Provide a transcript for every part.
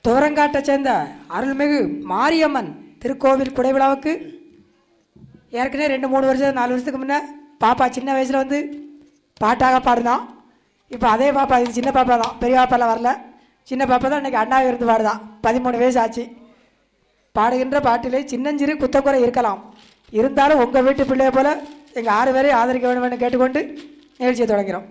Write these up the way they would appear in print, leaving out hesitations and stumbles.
தோரங்காட்டை சேர்ந்த அருள்மிகு மாரியம்மன் திருக்கோவில் குடைவிழாவுக்கு ஏற்கனவே 2-3 வருஷம் 4 வருஷத்துக்கு முன்னே பாப்பா சின்ன வயசில் வந்து பாட்டாக பாடுதான். இப்போ அதே பாப்பா, இது சின்ன பாப்பா தான், பெரிய பாப்பாலாம் வரல, சின்ன பாப்பா தான் இன்றைக்கி அண்ணாவை இருந்து பாடுதான். 13 வயசு ஆச்சு. பாடுகின்ற பாட்டிலே சின்னஞ்சிறு குத்தக்குறை இருக்கலாம், இருந்தாலும் உங்கள் வீட்டு பிள்ளையை போல் எங்கள் 6 பேரையும் ஆதரிக்க வேண்டும்னு கேட்டுக்கொண்டு நிகழ்ச்சியை தொடங்கிறோம்.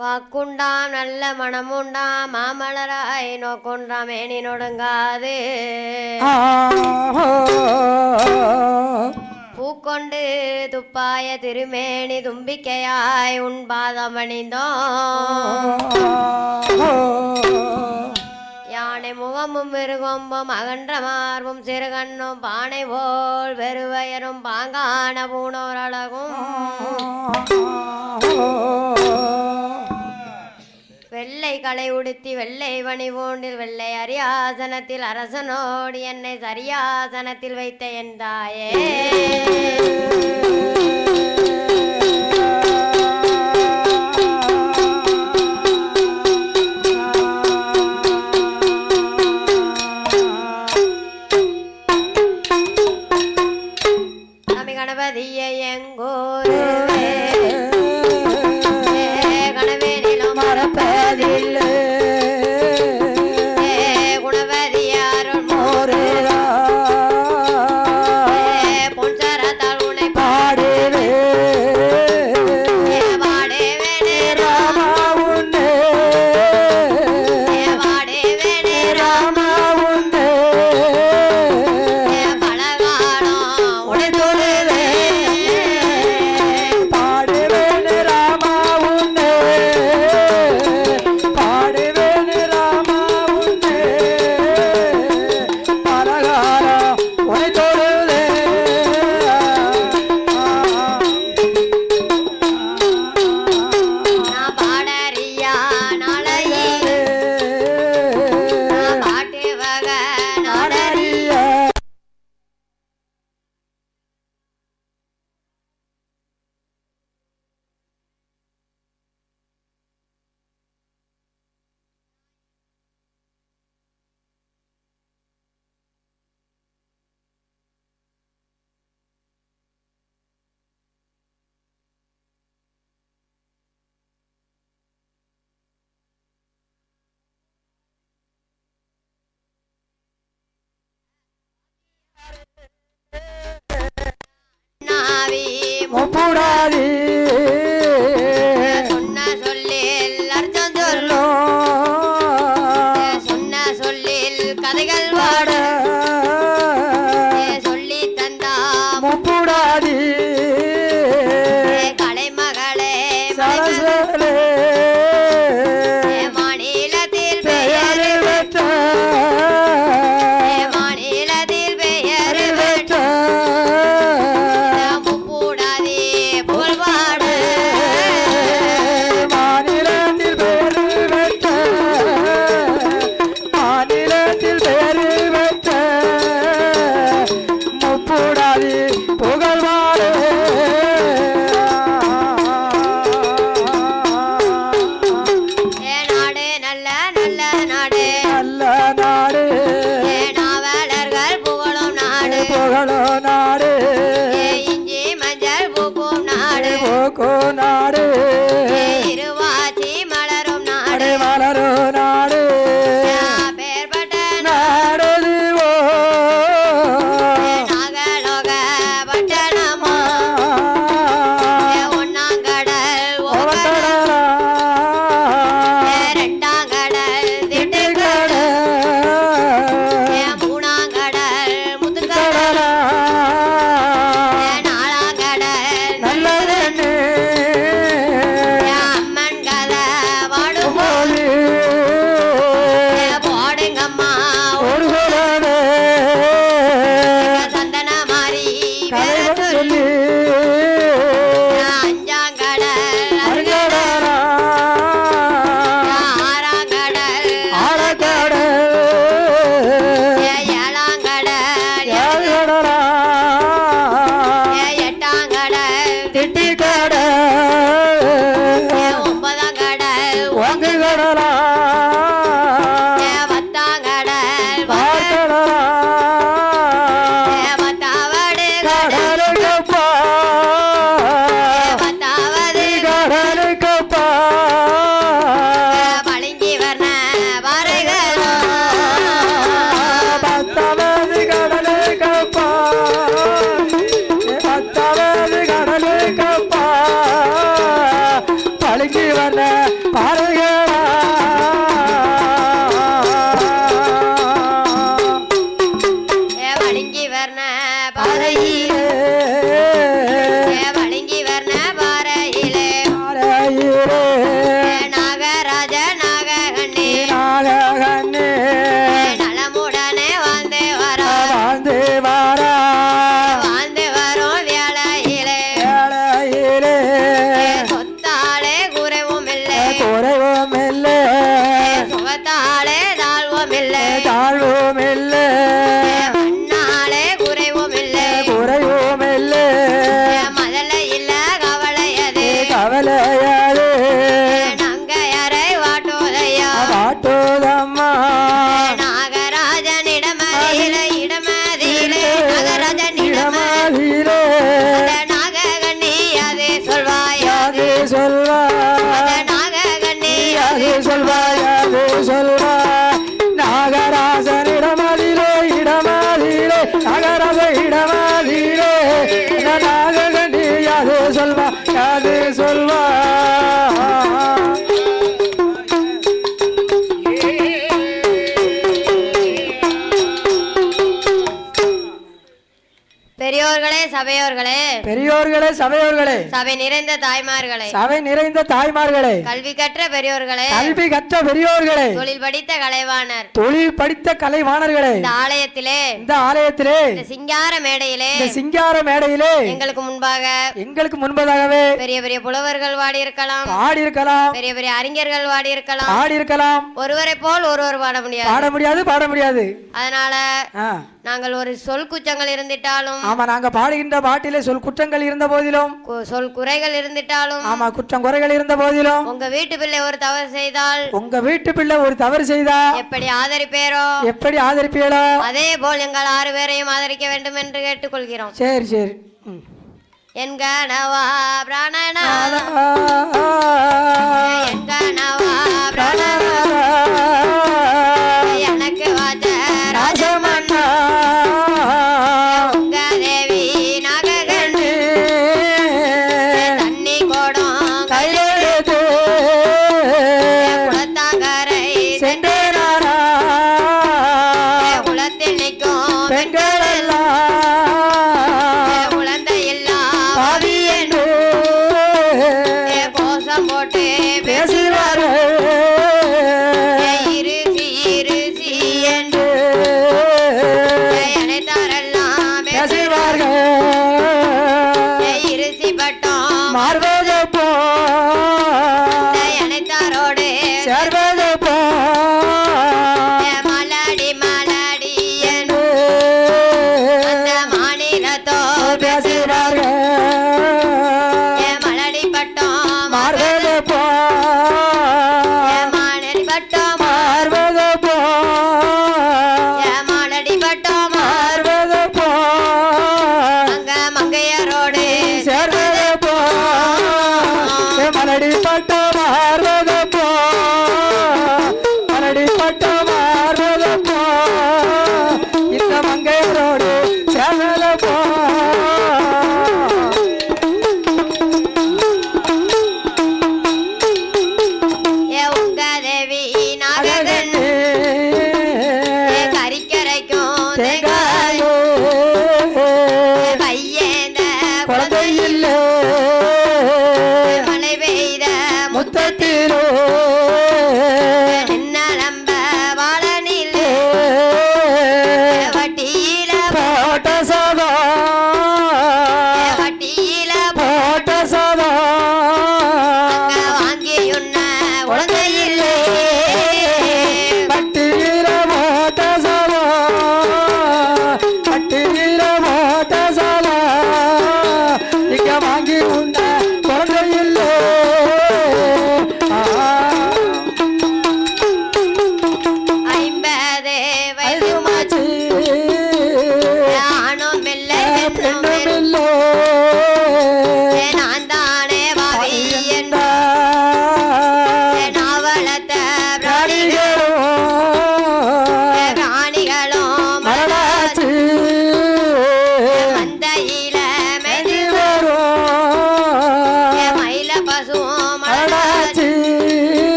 வாக்குண்டாம் நல்ல மனமுண்டாம் மாமலராய் நோக்குண்டாம் மேனி நொடுங்காது பூக்கொண்டு துப்பாய திருமேனி தும்பிக்கையாய் உன் பாதமணிந்தோம் யானை முகமும் மிருகொம்பும் அகன்ற மார்பும் சிறுகண்ணும் பானை போல் வெறுவயரும் பாங்கான பூணோரழகும் வெள்ளை களை உடுத்தி வெள்ளை வணிபூண்டில் வெள்ளை அரியாசனத்தில் அரசனோடு என்னை சரியாசனத்தில் வைத்த என் தாயே சாமி கணபதியை எங்கோரு சொன்ன சொல்லில் அர்த்தம் சொல்லும் சொன்ன சொல்லில் கதைகள் வாட சொல்லி தந்தா முப்புடாதி கலைமகளே மாநிலத்தில் பெயர் பெற்ற மாநிலத்தில் பெயர் பெற்ற எட்டாம் சபையோர்களே, பெரியோர்களே, சபையோர்களே, சபை நிறைந்த தாய்மார்களே, சபை நிறைந்த தாய்மார்களே, கல்வி கற்ற பெரியோர்களே, கல்வி கற்ற பெரியோர்களே, தொழில் படித்த கலைவாணர், தொழில் படித்த கலைவாணர்களே, இந்த ஆலயத்திலே, இந்த ஆலயத்திலே, இந்த சிங்கார மேடையிலே, இந்த சிங்கார மேடையிலே எங்களுக்கு முன்பதாகவே பெரிய பெரிய புலவர்கள் வாடி இருக்கலாம், பெரிய பெரிய அறிஞர்கள் வாடி இருக்கலாம், ஒருவரை போல் ஒருவர் பாட முடியாது. அதனால நாங்கள் ஒரு சொல் குற்றங்கள் இருந்திட்டாலும், ஆமா, நாங்க பாடுகின்ற பாட்டிலே சொல் குற்றங்கள் இருந்த போதிலும், சொல் குறைகள் இருந்திட்டாலும், ஆமா, குற்றம் குறைகள் இருந்த போதிலும், உங்க வீட்டு பிள்ளை ஒரு தவறு செய்தால் எப்படி ஆதரிப்பீரோ அதே போல் எங்கள் 6 பேரையும் ஆதரிக்க வேண்டும் என்று கேட்டுக்கொள்கிறோம். சரி. என் கணவா பிராணனா, என் கணவா பிராணனா, எனக்கு வாச்ச ராஜமன்னா, உங்க தேவி நாககண்ணி, தண்ணி கோடம் கையெழுத்து, குளத்தாங்கரை சென்றேனாரா, குளத்தில் நிற்கும் பெண்கள் போட்டு பேசுவாரு, இருசி என்று அனைத்தாரெல்லாம் பேசுவார்கள், இருசி பட்டம் மாறுவது போ, அனைத்தாரோடு சேர்வது போ, மலடி என்று அந்த மாநிலத்தோ பேசுவார்கள், மலடி பட்டம் மாறுவது போ, மாலடி பட்டம் மாறுவது போ, மாலடி பட்டம் மாறுவது போ, அங்க மங்கையரோடு சேர்வது போ, மலடி பட்டம் மாறுவது போ, மலடி பட்டம் மாறுவது போ, இந்த மங்கையரோடு சேர்வது போ.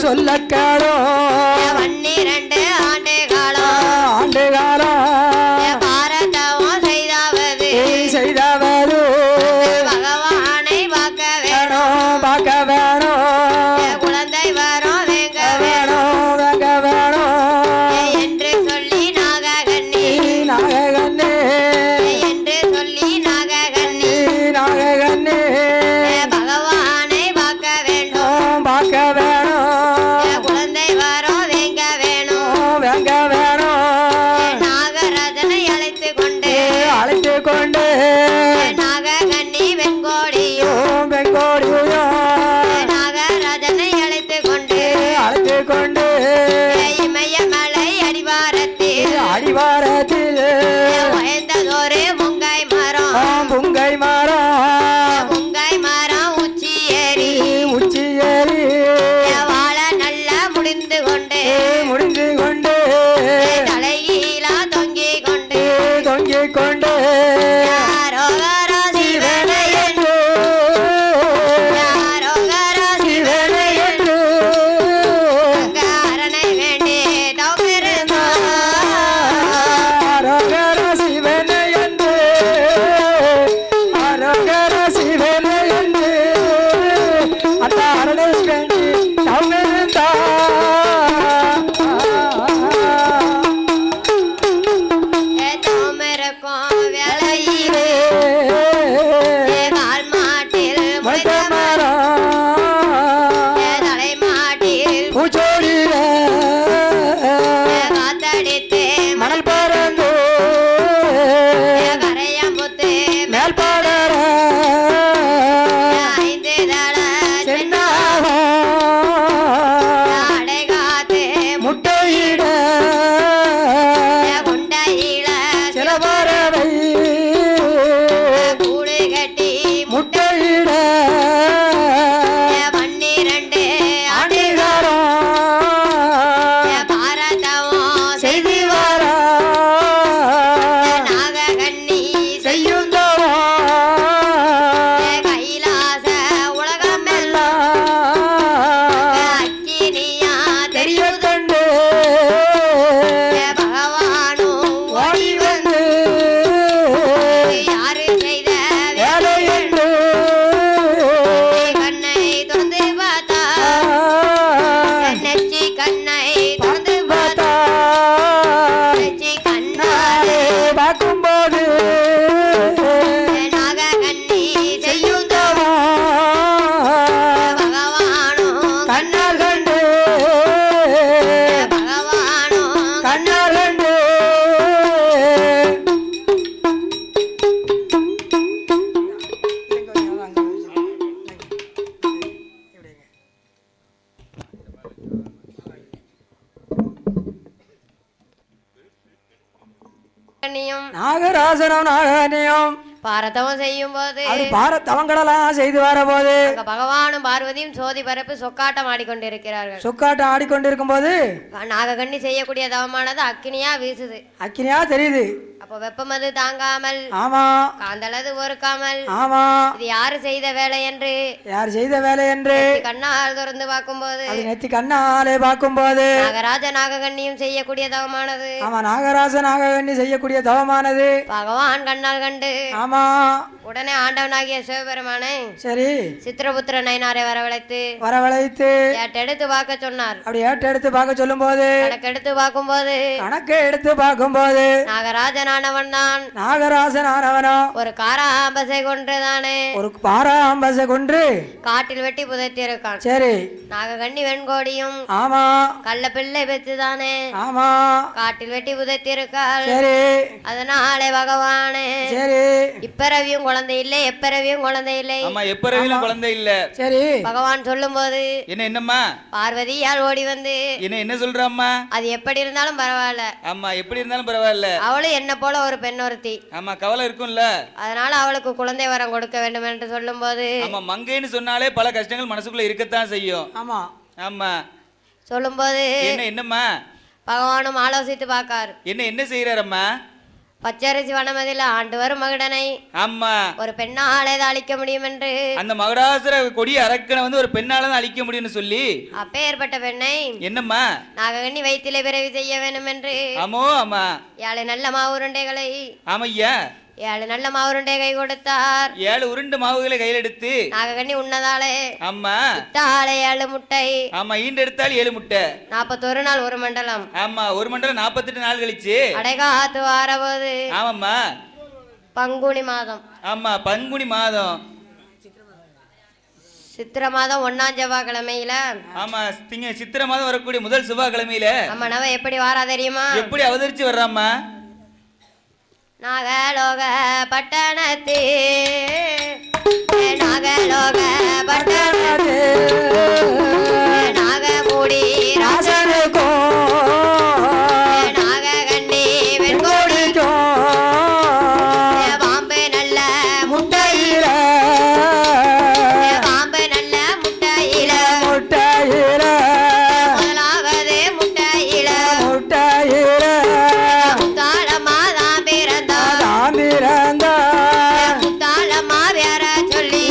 சொல்லக்காரோ 12 ஆண்டு காலம் பாரதம் செய்தாவது பகவானை பார்க்க வேணும் குழந்தை வரும் வெங்க வேணும் என்று சொல்லி நாககண்ணி என்று சொல்லி நாககண்ணி பகவானை பார்க்க வேண்டும் குழந்தை வரும் வெங்க வேணும் நாகராஜனை அழைத்து கொண்டு நாககண்ணி வெண்கோடியும் நாகராஜனும் பாரதவம் செய்யும் போது பாரத்தவங்களெல்லாம் செய்து வர போது பகவானும் பார்வதியும் சோதி பரப்பு சொக்காட்டம் ஆடிக்கொண்டிருக்கிறார்கள். சொக்காட்டம் ஆடிக்கொண்டிருக்கும் போது நாககண்ணி செய்யக்கூடிய தவமானது அக்கினியா வீசுது. அக்கினியா தெரியுது. அப்போ வெப்பமது தாங்காமல் ஆமா காந்தளது ஒருக்காமல் ஆமா இது யாரு செய்த வேலை என்று கண்ணால் திறந்து பார்க்கும்போது நெத்தி கண்ணாலே பார்க்கும்போது நாகராஜ நாககண்ணியும் செய்யக்கூடிய தவமானது ஆமா நாகராஜ நாககண்ணி செய்யக்கூடிய தவமானது பகவான் கண்ணால் கண்டு ஆமா உடனே ஆண்டவனாகிய சிவபெருமானை சரி சித்திரபுத்திர நயனாரை வரவழைத்து ஏட்டெடுத்து பார்க்க சொன்னார். அப்படி ஏட்டெடுத்து பார்க்க சொல்லும் போது கணக்கெடுத்து பார்க்கும்போது நாகராஜனானவன் தான் நாகராஜனானவனோ ஒரு காராம்பசை கொன்றுதானே கொன்று காட்டில் வெட்டி புதைத்தி இருக்கான். சரி நாககண்ணி வெண்கோடியும் ஆமா கள்ள பிள்ளை பெற்றுதானே ஆமா காட்டில் வெட்டி புதைத்தி இருக்காள். சரி அதனாலே பகவானே சரி இப்பறவியும் குழந்தை இல்லை எப்பறவியும் குழந்தை இல்லை. ஆமா எப்பறவியும் குழந்தை இல்ல. சரி பகவான் சொல்லும் போது என்னம்மா பார்வதியால் ஓடி வந்து என்ன சொல்றம்மா அது எப்படி இருந்தாலும் பரவாயில்ல. ஆமா எப்படி இருந்தாலும் பரவாயில்ல. அவளும் என்ன போல ஒரு பெண் ஒருத்தி. ஆமா கவலை இருக்கும்ல. அதனால அவளுக்கு குழந்தை வரம் கொடுக்க வேண்டும் என்று சொல்லும் போது ஆமா மங்கைன்னு சொன்னாலே பல கஷ்டங்கள் மனசுக்குள்ள இருக்கத்தான் செய்யும். ஆமா ஆமா சொல்லும் போது என்னம்மா பகவானும் ஆலோசித்து பார்க்காரு. என்ன செய்யறாரம்மா? பச்சரிசி வனமதில் ஆண்டு வரும் மகுடனை ஆமா ஒரு பெண்ணாலே அழிக்க முடியும் என்று அந்த மகுடாசுர கொடிய அரக்கனை வந்து ஒரு பெண்ணால தான் அழிக்க முடியும்னு சொல்லி அப்பேற்பட்ட பெண்ணை என்னம்மா நாககண்ணி வயிற்றிலே பிறவி செய்ய வேண்டும் என்று ஆமா 7 நல்ல மாவுருண்டைகளை ஆமையா 7 நல்ல மாவுருண்டை கை கொடுத்தார். 7 உருண்டு மாவுகளை கையில் எடுத்து நாககண்ணி உண்ணதாலே ஆமா 7 முட்டை ஆமா ஈண்டெடுத்தால் 7 முட்டை 41 நாள் ஒரு மண்டலம். ஆமா ஒரு மண்டலம் 48 நாள் கழிச்சு அடைகாத்து வாரபோது ஆமாம்மா பங்குனி மாதம். ஆமா பங்குனி மாதம் சித்திர மாதம் 1ஆம் செவ்வாய்க்கிழமையில ஆமா சித்திர மாதம் வரக்கூடிய முதல் செவ்வாய்க்கிழமையில ஆமா நவ எப்படி வாரா தெரியுமா? எப்படி அவதரிச்சு வர்றாம்மா? நாகலோக பட்டணத்தே நாகலோக பட்டணத்தே நாகமூடி ராஜனுக்கோ நாககண்ணி வெண்கோடிக்கோ பாம்பு நல்ல முட்டையில முதலாவது முட்டையில முத்தாளமா வேற சொல்லி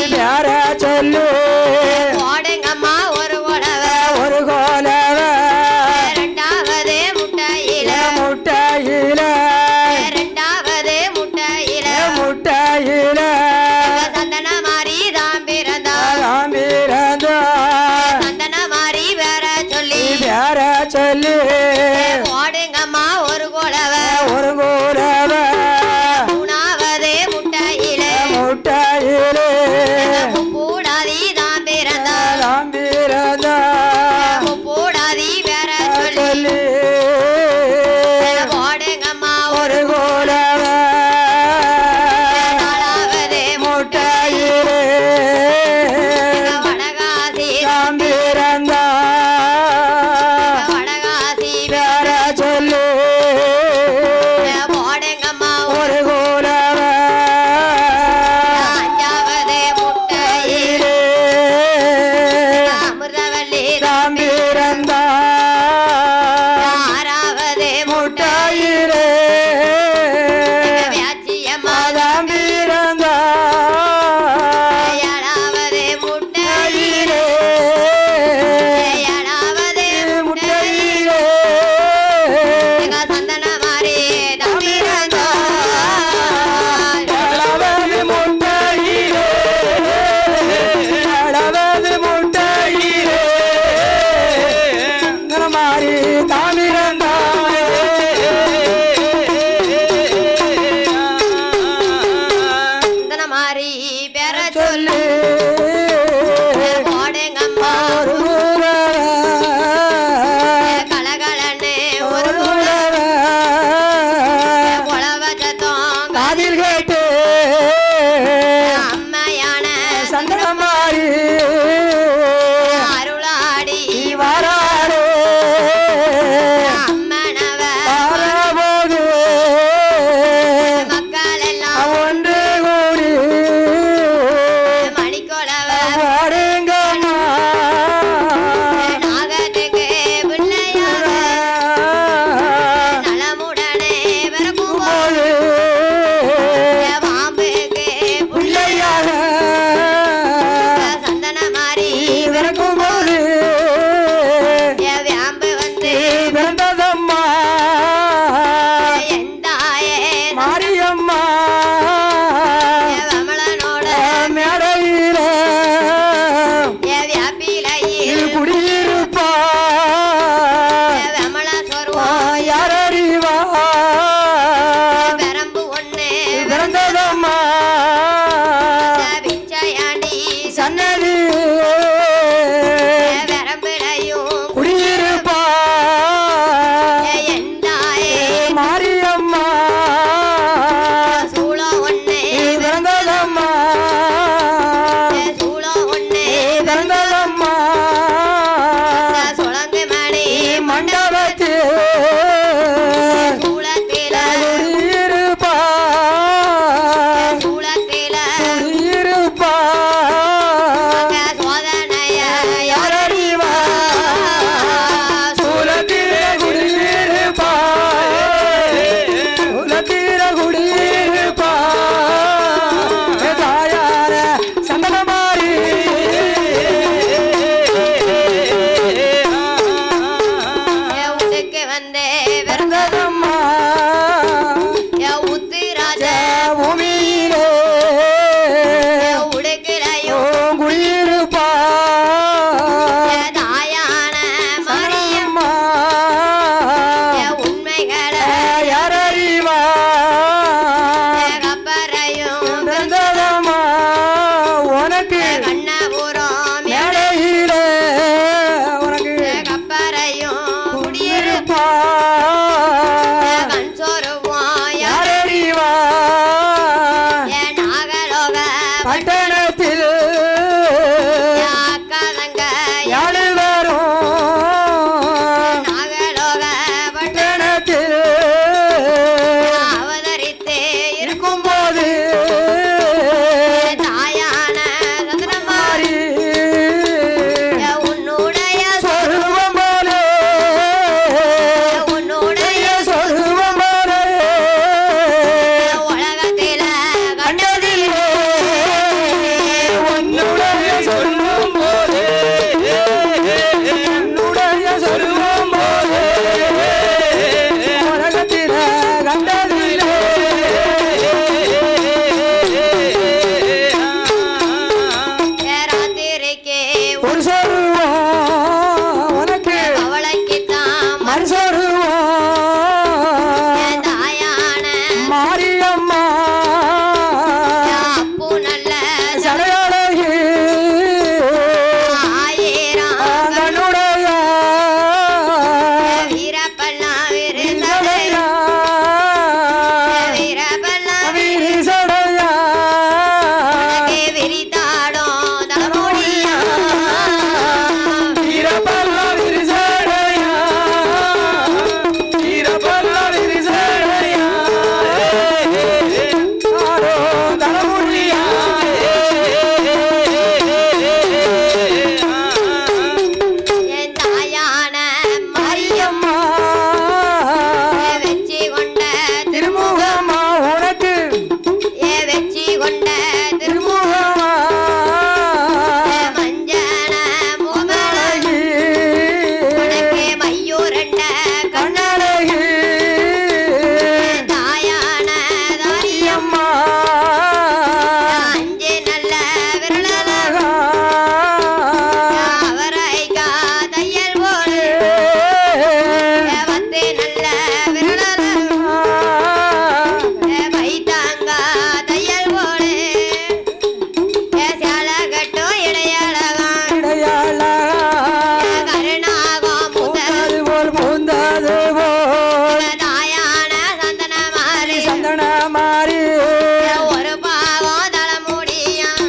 மாறி வரம்பிடையும் குடியிருப்பா எந்தாயே மாரியம்மா சூளம் ஒண்ணே பிறந்ததம்மா சூளம் ஒண்ணே பிறந்ததம்மா சுழங்கு மணி மண்டபத்தில் சூளத்தில குடியிருப்பா சூளத்தில குடியிருப்பா சோதனைய யாரறிவா சூலத்தீர குடியிருப்பா சூலத்தீர குடியிருப்பா தாயார சந்தனமாரி உடுக்கு வந்தே பிறந்ததம்மா உத்திராஜ பூமியிலே உடுக்கிலையும் குடியிருப்பா தாயான மரியம் சந்தனம்மா உண்மைகளை யாரறிவா கப்பரையும் பிறந்ததம்மா உனக்கு கண்ணபுரம் மேடையிலே உனக்கு கப்பரையும் குடியிருப்ப குடியிருப்பா கண் சொருவோம் யாரறிவா நாகலோக பட்டணத்தில் அக்காதங்க யாரு வரும் நாகலோக பட்டணத்தில் அவதரித்தே இருக்கும்போது தாயான சந்திரமாரி மாறி உன்னுடைய சொருவம் போலே உன்னுடைய சொருவம் போலே உலகத்தில கண்டதில்லை உன்னுடைய சொருவம் போலே உன்னுடைய சொருவம் போலே உலகத்தில கண்டதில்லை ராத்திரிக்கே ஒரு சொருவம் உனக்கு அவளைக்குத்தான் மறு சொருவம் தாயான மாரியம்மா அப்பு நல்ல சடையழகி ஆயிரம் தன்னுடைய வீரப்பெல்லாம் விருந்ததை வீரப்பெல்லாம் சடையா விரித்தாடும் தலைமுடியா வீரப்பல்லா விரிசடையா வீரப்பல்லா விரிசடையா ஆரோ தலைமுடியா என் தாயான மரியம் அம்மா வெச்சி கொண்ட திருமுகமா உனக்கு வெச்சி கொண்ட திருமுகமா மஞ்சன முகமல அழகி உனக்கு மையூரண்ட கண்ணழகி தாயான தாரியம் அம்மா அஞ்சு நல்ல விரலல அவரைக்கா தையல் போல் பத்து நல்ல விரலல வைத்தாங்க தையல் போல் சேல கட்டும் இடையழகம் கருணாகம் முதல் பூந்தது போல் தாயான சந்தன மாறி சந்தன மாறி ஒரு பாகம் தலைமுடியும்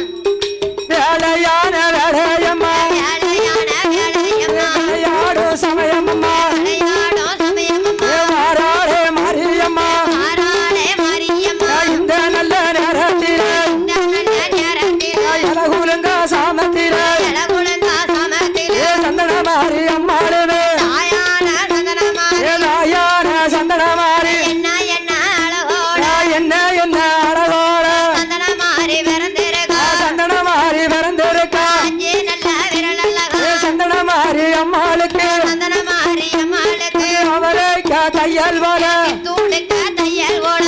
வேலையான வேலையம்மா வேலையான வேலையம்மா விளையாடும் சமயம்மா விளையாடும் சமயமம்மா மாறாடே மாரியம்மா ஆராளே மாரியம்மா இந்த நல்ல நேரத்தில் இந்த நல்ல நேரத்தில் இலகுலங்க சாமத்தில இளகுழந்தா சமத்தில் சந்தன மாரி அம்மாளுமே தாயான சந்தன மாறி நாயான சந்தன மாரி என்ன என்ன அழகோட என்ன என்ன அழகோட சந்தன மாறி பிறந்திருக்கா சந்தன மாரி பிறந்திருக்கா அஞ்சு நல்ல விரலழகா சந்தன மாரி அம்மாளுக்கு சந்தன மாறி அம்மாளுக்கு அவரைக்கா தையல் போல தூடுக்க தையல் ஓட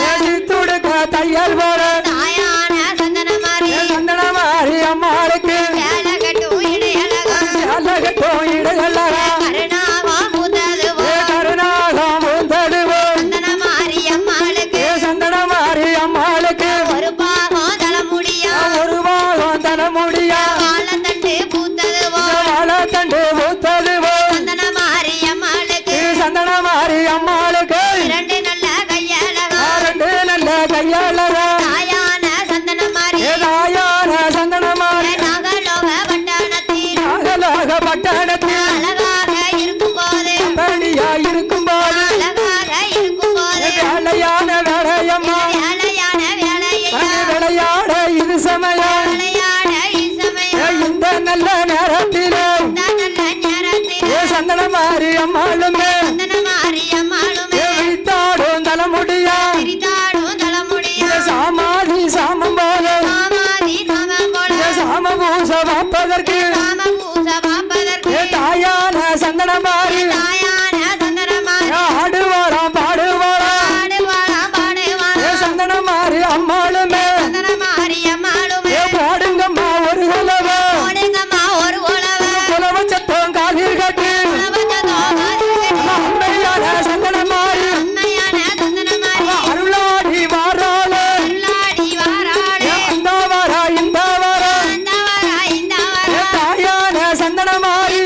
துடுக்க தையல் போல தாயான சந்தன மாறி சந்தன மாரி அம்மாளுக்கு சேலை கட்டும் இடையழகா அழகட்டும் இடையல்லகா கருணாகம் முதல் கருணாகம் தடுவோ சந்தன மாறி அம்மாளுக்கு சந்தன மாரி அம்மாளுக்கு ஒரு பாகம் தலைமுடியா ஒரு பாகம் தர முடியா காலத்தண்டு நேரத்திலே சந்தன மாறி அம்மாளுமே விழித்தாடும் தலைமுடியா சாமாதி சாமம் போல சாம பூச வாப்பதற்கு தாயான சந்தன மாறி ஆடுவாராம் பாடுவாராம் சந்தன மாறி அம்மாளுமே பாடுங்கம்மா ஒரு குலவ சத்தம் காதில் கட்டு அம்மையான சந்தன மாறி அருளாடி வாராள அந்த வாரா இந்த வாரா தாயான சந்தன மாறி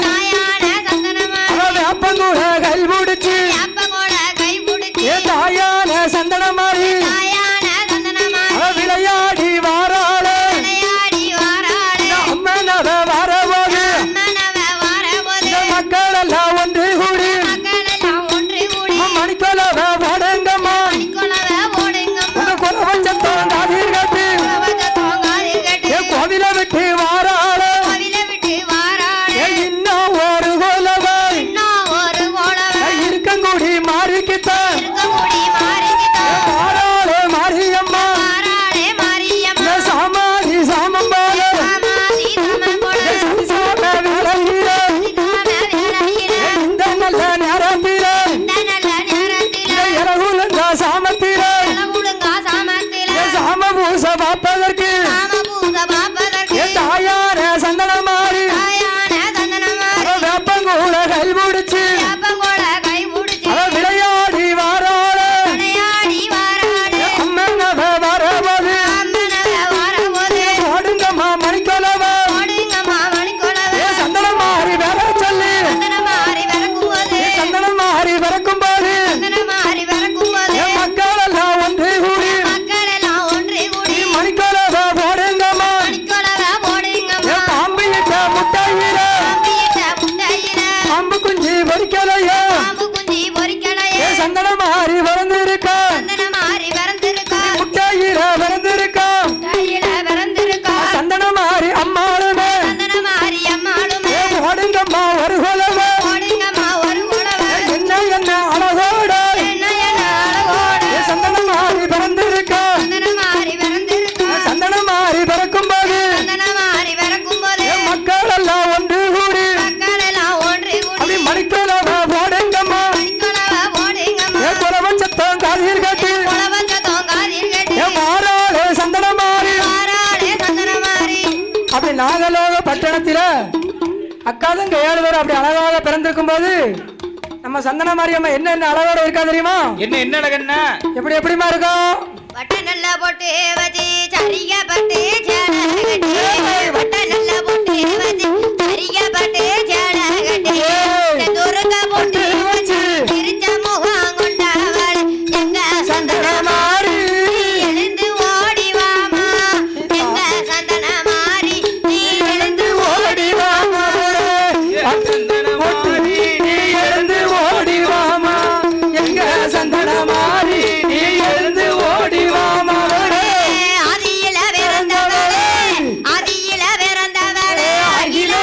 வேப்பங்கூட கல் முடிச்சு தாயான சந்தன மாறி விளையாடி வாராள அம்மனவ வரவோது மக்கள் எல்லாம் ஒன்று கூடி மணிக்கொலவ போடுங்கம்மா உங்க குலவஞ்சத்தம் காதில் கட்டு கோவில விட்டு வாராள இன்னும் ஒரு கோலவ இருக்கங்குடி மாறிக்கித்தான் வாராளே மாரியம்மா சாமாதி சாமம் போல சாம விளையில இந்த நல்ல நேரத்தில இரவுலங்க சாமத்தில சாம பூச பார்ப்பதற்கு தாயான சந்தன மாறி வேப்பங்கூட கல் முடிச்சு விளையாடி வாராள அம்மனவ வரவது போடுங்கம்மா மணிக்கொலவ சந்தன மாறி வர சொல்லி சந்தன மாறி வரக்கும் போது மக்கள் எல்லாம் ஒன்று கூடி மணிக்கொலவ போடுங்கம்மா பாம்பு இட்ட முட்டையில பாம்பு குஞ்சு பொறிக்கலையோ சந்தன மாறி வளர்ந்திருக்க முட்டையில வளர்ந்திருக்க சந்தன மாறி அம்மாளுமே போடுங்கம்மா ஒரு குலவ என்ன என்ன அழகோட சந்தன மாறி பிறந்திருக்க சந்தன மாறி பிறக்கும் போது மக்கள் எல்லாம் ஒன்று கூடி அப்படி மணிக்கொலவ போடுங்கம்மா குலவ சத்தம் காதில் கட்டி மாறாளே சந்தன மாறி அப்படி நாகலோக பட்டணத்தில அக்காதங்க 7 பேர் அப்படி அழகாக பிறந்திருக்கும் போது நம்ம சந்தன மாரியம்மா என்ன என்ன அழகோட இருக்கா தெரியுமா? என்ன அழகன்னா எப்படிமா இருக்கும்? வட்ட நல்ல போட்டு வச்சு சரிக பட்டு சேலை கட்டி வட்ட நல்ல போட்டு வச்சு சரிக பட்டு சேலை கட்டி துருக்க போட்டு வச்சு திருச்ச முகம் கொண்டவள் எங்க சந்தன மாறி எழுந்து ஓடி வாமா எங்க சந்தன மாறி நீ எழுந்து ஓடி வாமா நீ எழுந்து ஓடி வாமா எங்க சந்தன மாறி நீ எழுந்து ஓடி வாமா ஆதியில பிறந்தவளே அகில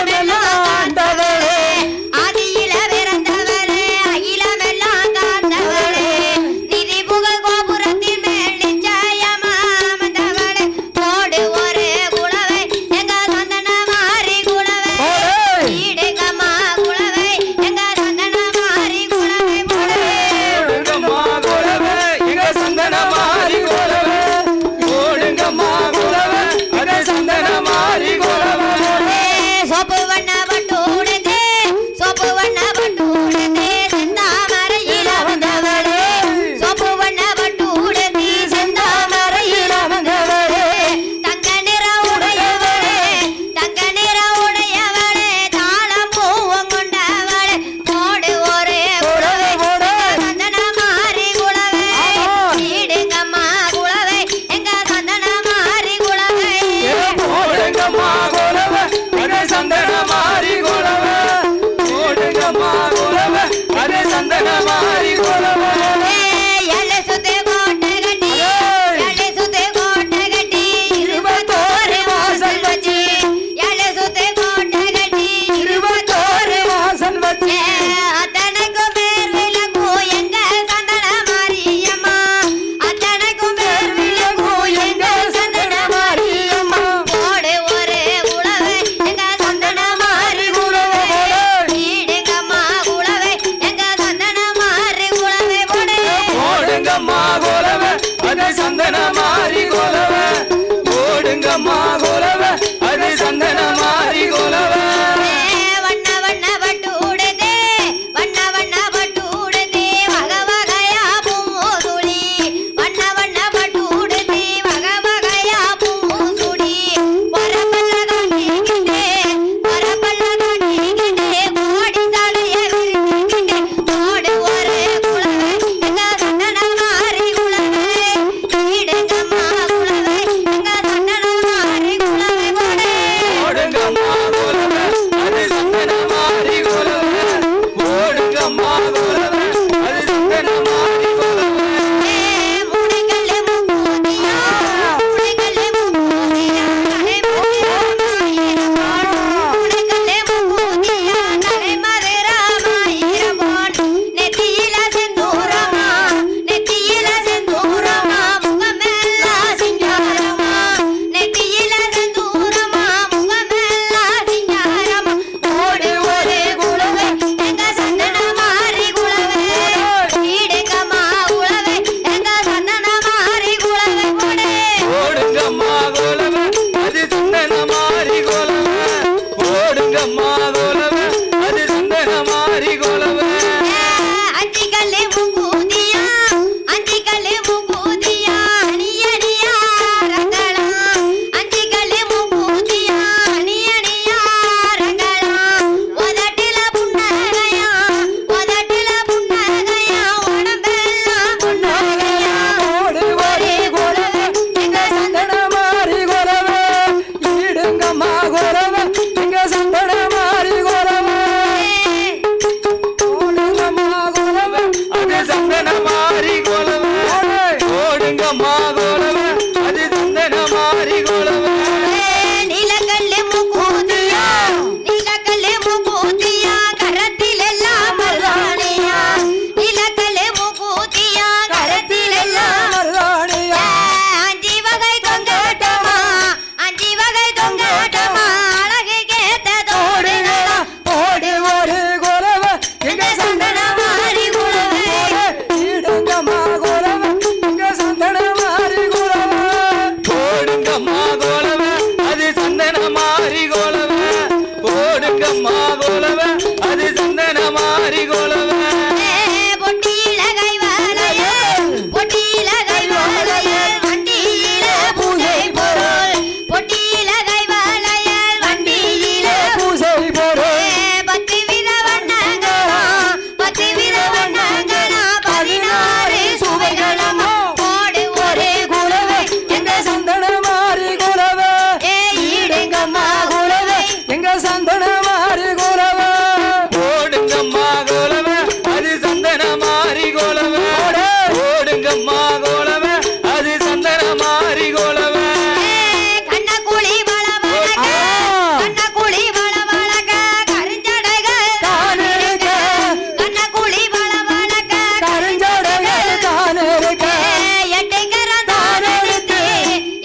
ஓடுங்கம்மா கோலவ அது சந்தன மாறி கோலவ அஞ்சி கல்லு முகூதியா அஞ்சி கல்லு முகூதியா அணியணியா ரங்கலாம் அஞ்சி கல்லு முகூதியா அணியணியா ரங்கலாம் உதட்டில புன்னகையா உடம்பெல்லாம் புன்னகையா ஓடு ஓடி கோலவே இங்க சந்தன மாறி கோலவே ஈடுங்கம்மா கோலவே இங்க சந்தன மாறி கோலவே ஓடுங்கம்மா கோலவே அது சந்தன மாறி கோலவ ஓடுங்கம்மா கோலவ அது சந்தன மாறி கோலவ நீலக்கல்லு முகூதியா நீலக்கல்லு முகூதியா கரத்தில் எல்லாம் மருதாணியா நீலக்கல்லு முகூதியா கரத்தில் எல்லாம் மருதாணியா அஞ்சி வகை தொங்கட்டமா அஞ்சி வகை தொங்கட்டமா அழகு கேத்த தோடுகளா ஓடி ஓடி கோலவே இங்க சந்தன மாறி குலவே ஈடுங்கம்மா கோலவே இங்க சந்தன மாறி கோலவே ஓடுங்கம்மா கோலவ அது சந்தன மாறி கோலவ ஓடுங்கம்மா கோலவ அது சந்தன மாறி கோலவ பொட்டியில கைவாளையல் பொட்டியில கைவாளையல் வண்டியில பூஜை பொருள் பொட்டியில கைவாளையல் வண்டியில பூசை போடு பத்து வித வண்ணங்களா 16 சுவைகளமா போடு ஒரு குலவை எங்க சந்தன மாறி கோலவே ஈடுங்கம்மா குலவை எங்க சந்தன மாறி கோலவே ஓடுங்கம்மா கோலவ அது சந்தன மாறி கோலவ ஓடுங்கம்மா கோலவ அது சந்தன மாறி கோலவ கண்ணக்குழி வளவளக்க கண்ணக்குழி வளவளக்க கருஞ்சடைகள் தானிருக்க கண்ணக்குழி வளவளக்க கருஞ்சடைகள் தானிருக்க எட்டுக்கரம் தானெடுத்து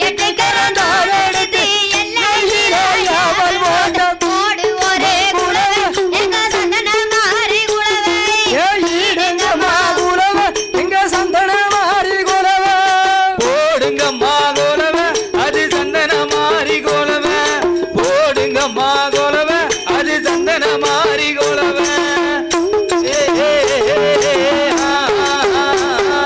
எட்டுக்கரம் தானெடுத்து எல்லையிலே யாவல் போட்ட போடு ஒரே குலவை எங்க சந்தன மாறி குலவை ஈடுங்கம்மா கோலவே எங்க சந்தன மாறி கோலவே ஓடுங்கம்மா கோலவ அது சந்தன மாறி கோலவ ஓடுங்கம்மா கோலவ அது சந்தன மாறி கோலவ ஏ, ஏ, ஏ, ஏ, ஆ, ஆ, ஆ, ஆ.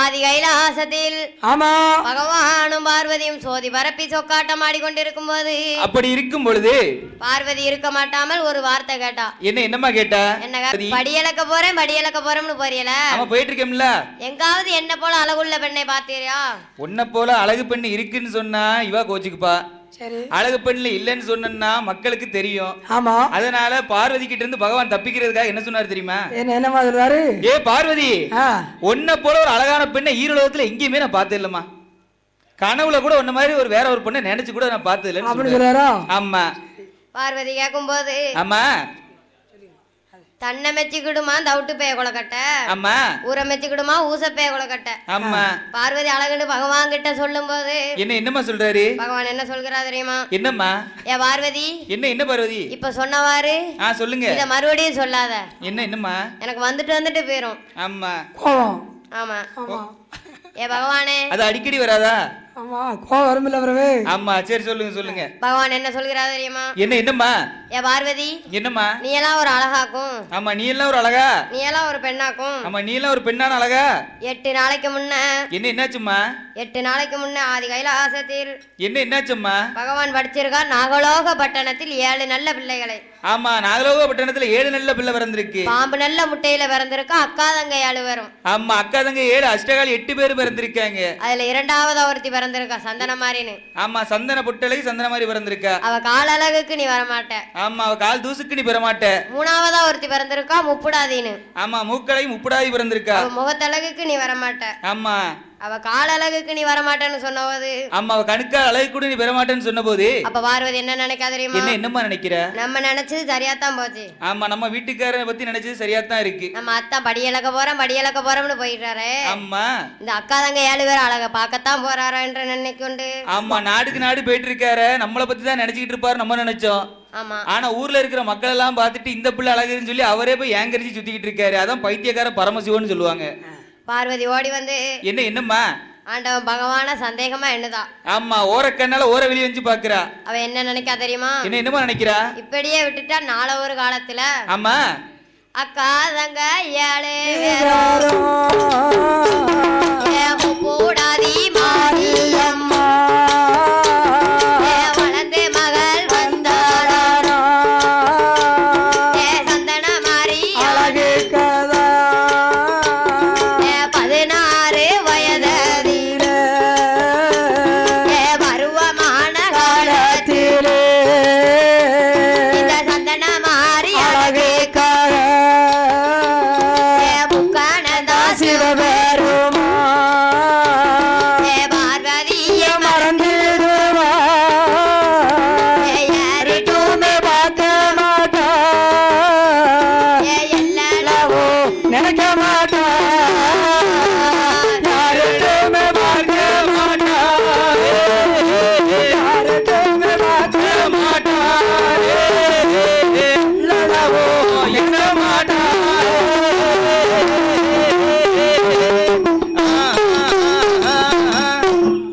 ஆதி கைலாசத்தில் ஆமா பகவானும் பார்வதியும் சோதி பரப்பி சொக்காட்டம் ஆடிக்கொண்டிருக்கும் போது அப்படி இருக்கும் பொழுது பார்வதி இருக்க மாட்டாமல் ஒரு வார்த்தை கேட்டா என்னம்மா கேட்டா என்ன படியலக்க போறேன்னு போறியல ஆமா போயிட்டு இருக்கேன்ல எங்காவது என்ன போல அழகுள்ள பெண்ணை பார்த்தீரியா உன்னை போல அழகு பெண்ணு இருக்குன்னு சொன்னா இவ கோச்சுக்குப்பா சரி அழகு பெண்ணுல இல்லைன்னு சொன்னா மக்களுக்கு தெரியும் ஆமா அதனால பார்வதி கிட்ட இருந்து பகவான் தப்பிக்கிறதுக்காக என்ன சொன்னாரு தெரியுமா என்னமா சொல்றாரு ஏ பார்வதி ஆ உன்னை போல ஒரு அழகான பெண்ணை ஈரோலகத்துல எங்கேயுமே நான் பார்த்தது இல்லம்மா கனவுல கூட உன்ன மாதிரி ஒரு வேற ஒரு பொண்ணை நினைச்சு கூட நான் பார்த்தது அப்படி இல்லைன்னு சொல்றாரா ஆமா பார்வதி கேட்கும் போது ஆமா தன்னை மெச்சிக்கிடுமா தவுட்டு பேய கொலக்கட்ட ஆமா ஊரை மெச்சிக்கிடுமா ஊச பேய கொலக்கட்ட ஆமா பார்வதி அழகுன்னு பகவான் கிட்ட சொல்லும் போது என்னம்மா சொல்றாரு பகவான் என்ன சொல்கிறா தெரியுமா என்னம்மா ஏ பார்வதி என்ன பார்வதி இப்ப சொன்னவாறு சொல்லுங்க இத மறுபடியும் சொல்லாத என்னம்மா எனக்கு வந்துட்டு போயிரும் ஆமா கோவம் ஆமா ஆமா ஏ பகவானே அது அடிக்கடி வராதா ஆமா கோவம் வருமில்ல பிரபு ஆமா சரி சொல்லுங்க பகவான் என்ன சொல்கிறா தெரியுமா என்னம்மா ஏ பார்வதி என்னம்மா நீ எல்லாம் ஒரு அழகாக்கும் ஆமா நீ எல்லாம் ஒரு அழகா நீ எல்லாம் ஒரு பெண்ணாக்கும் ஆமா நீ எல்லாம் ஒரு பெண்ணான அழகா 8 நாளைக்கு முன்ன என்னாச்சும்மா 8 நாளைக்கு முன்ன ஆதி கைலாசத்தில் என்னாச்சும்மா பகவான் படிச்சிருக்கார் நாகலோக பட்டணத்தில் 7 நல்ல பிள்ளைகளை ஆமா நாகலோக பட்டணத்துல 7 நல்ல பிள்ளை பிறந்திருக்கு பாம்பு நல்ல முட்டையில பிறந்திருக்கா அக்கா தங்கை 7 பேரும் ஆமா அக்கா தங்க 7 அஷ்டகாலி 8 பேர் பிறந்திருக்காங்க அதுல 2வது ஒருத்தி பிறந்திருக்கா சந்தன மாறின்னு ஆமா சந்தன பொட்டலை சந்தன மாதிரி பிறந்திருக்கா அவ கால் அழகுக்கு நீ வரமாட்ட ஆமா அவ கால் தூசுக்கு நீ பெற மாட்ட 3வதா ஒருத்தி பிறந்திருக்கா முப்புடாதீன்னு ஆமா மூக்கலை முப்படாதி பிறந்திருக்கா அவ முகத்தழகுக்கு நீ வரமாட்ட ஆமா அவ கால் அழகுக்கு நீ வரமாட்டேன்னு சொன்னபோது ஆமா அவ கணுக்கால் அழகு கூட நீ பெற மாட்டேன்னு சொன்ன போது அப்ப பார்வதி என்ன நினைக்கா தெரியுமா என்னம்மா நினைக்கிற நம்ம நினைச்சது சரியாத்தான் போச்சு ஆமா நம்ம வீட்டுக்காரரை பத்தி நினைச்சது சரியாத்தான் இருக்கு நம்ம அத்தான் படி இழக்க போறோம்னு போயிட்டாரு ஆமா இந்த அக்கா தங்க 7 பேர் அழக பார்க்கத்தான் போறாரோ என்று நினைக்கொண்டு ஆமா நாடுக்கு நாடு போயிட்டு இருக்காரு நம்மளை பத்தி தான் நினைச்சுக்கிட்டு இருப்பாரு நம்ம நினைச்சோம் ஆமா ஆனா ஊர்ல இருக்கிற மக்கள் எல்லாம் பார்த்துட்டு இந்த பிள்ளை அழகுன்னு சொல்லி அவரே போய் ஏங்கரிச்சு சுத்திக்கிட்டு இருக்காரு அதான் பைத்தியக்கார பரமசிவன்னு சொல்லுவாங்க பார்வதி ஓடி வந்து என்னம்மா ஆண்டவன் பகவான சந்தேகமா என்னதான். ஆமா, ஓர கண்ணால ஓர வெளிய வந்து பாக்குறா. அவ என்ன நினைக்கா தெரியுமா? என்னமா நினைக்கிறா? இப்படியே விட்டுட்டா நாள ஒரு காலத்துல ஆமா அக்கா தங்க ஏழு போடாதி மாரியம்மா வளர்ந்து மகள் வந்தாரா சந்தன மாறி அழகு கதா 16 வயதில பருவமான காலத்திலே இந்த சந்தன மாறி அழகு சிவபெருமா பார்வதிய மறந்துடுவா யாருக்குமே பார்க்க மாட்டா எல்லாவோ நினைக்க மாட்டா யாருக்குமே பார்க்க மாட்டா யாருக்குமே பார்க்க மாட்டா எல்லாவோ எண்ண மாட்டா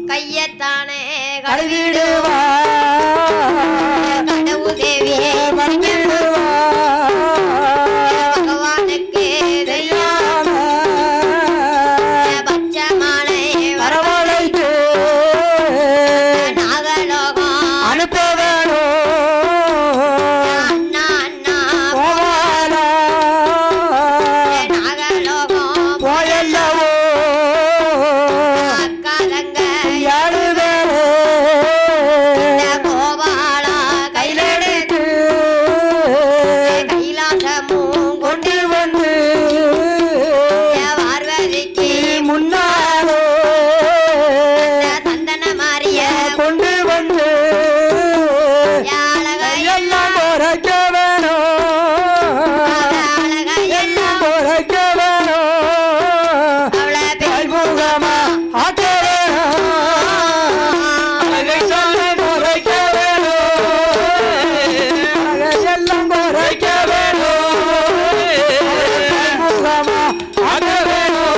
கையத்தானே கழுவிடுவா கடவுள் தேவியே வணங்கிடுவா பகவானுக்கு தெரியாம பச்சமாலை வரவழைத்து நாகலோகம் அனுப்ப வேணும் அண்ணா அண்ணா போவாளா நாகலோகம் போயல்லவோ அக்கா தங்க கோபாலா கையிலெடுத்து கைலாசமும் கொண்டு வந்து பார்வதிக்கு முன்னாலே சந்தன மாறிய கொண்டு வந்து எல்லாம் குறைக்க வேணும் எல்லாம் குறைக்க வேணும் அவளை பேய்முகமா ஆக்க வேணும் எல்லாம் குறைக்க வேணும் ஆக வேணும்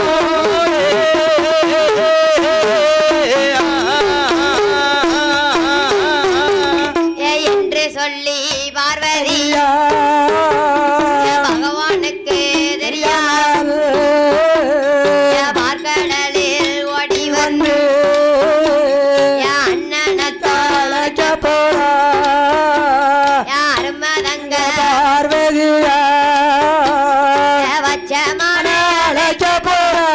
என்று சொல்லி பார்வதியா பகவானுக்கு தெரியாது பார்க்கடலில் ஓடி வந்து அண்ணனத்தாளக்க போறா யாருமதங்க பார்வதியா பச்சமான அழைக்க போறா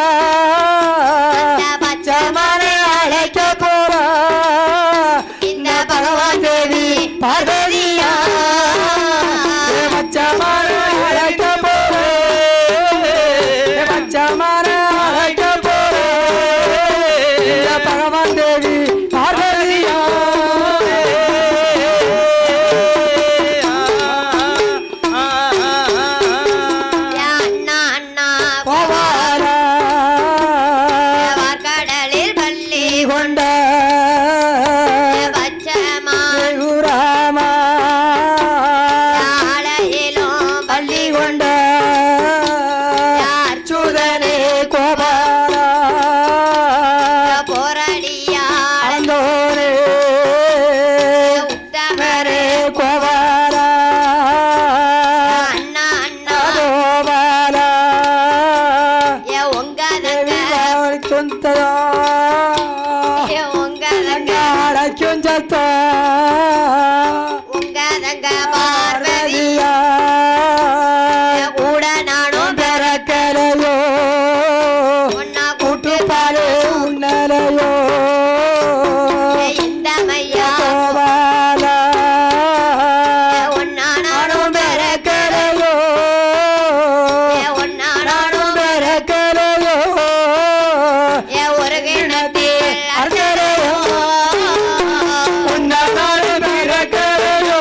பச்சமான அழைக்க போறா இந்த பகவான் தேவி பார்வதியா பச்சமான அழைக்க போறா பச்சமான அழைக்க போறா இந்த பகவான் தேவி பார்வதியா அண்ணா அண்ணா போவாரா கடலில் பள்ளி கொண்ட பச்சமா குராமா ஆலையிலும் பள்ளி கொண்ட அச்சுதனே கோபாலா போரடியா அளந்தோரே உத்தமரே கோபாலா அண்ணா அண்ணா கோபாலா உங்க சொந்ததா உங்க அடைக்கும் சத்தா உங்க தங்க பார்வதியா கூட நானும் பிறக்கலையோ உன்னா கூட்டு பாரு உன்னலையோ இந்த மையா கோபாலா உன்னா நானும் பிறக்கலையோ உன்னா நானும் பிறக்கலையோ ஒரு கிணத்தில் அர்த்தரையோ உன்னா நானும் பிறக்கலையோ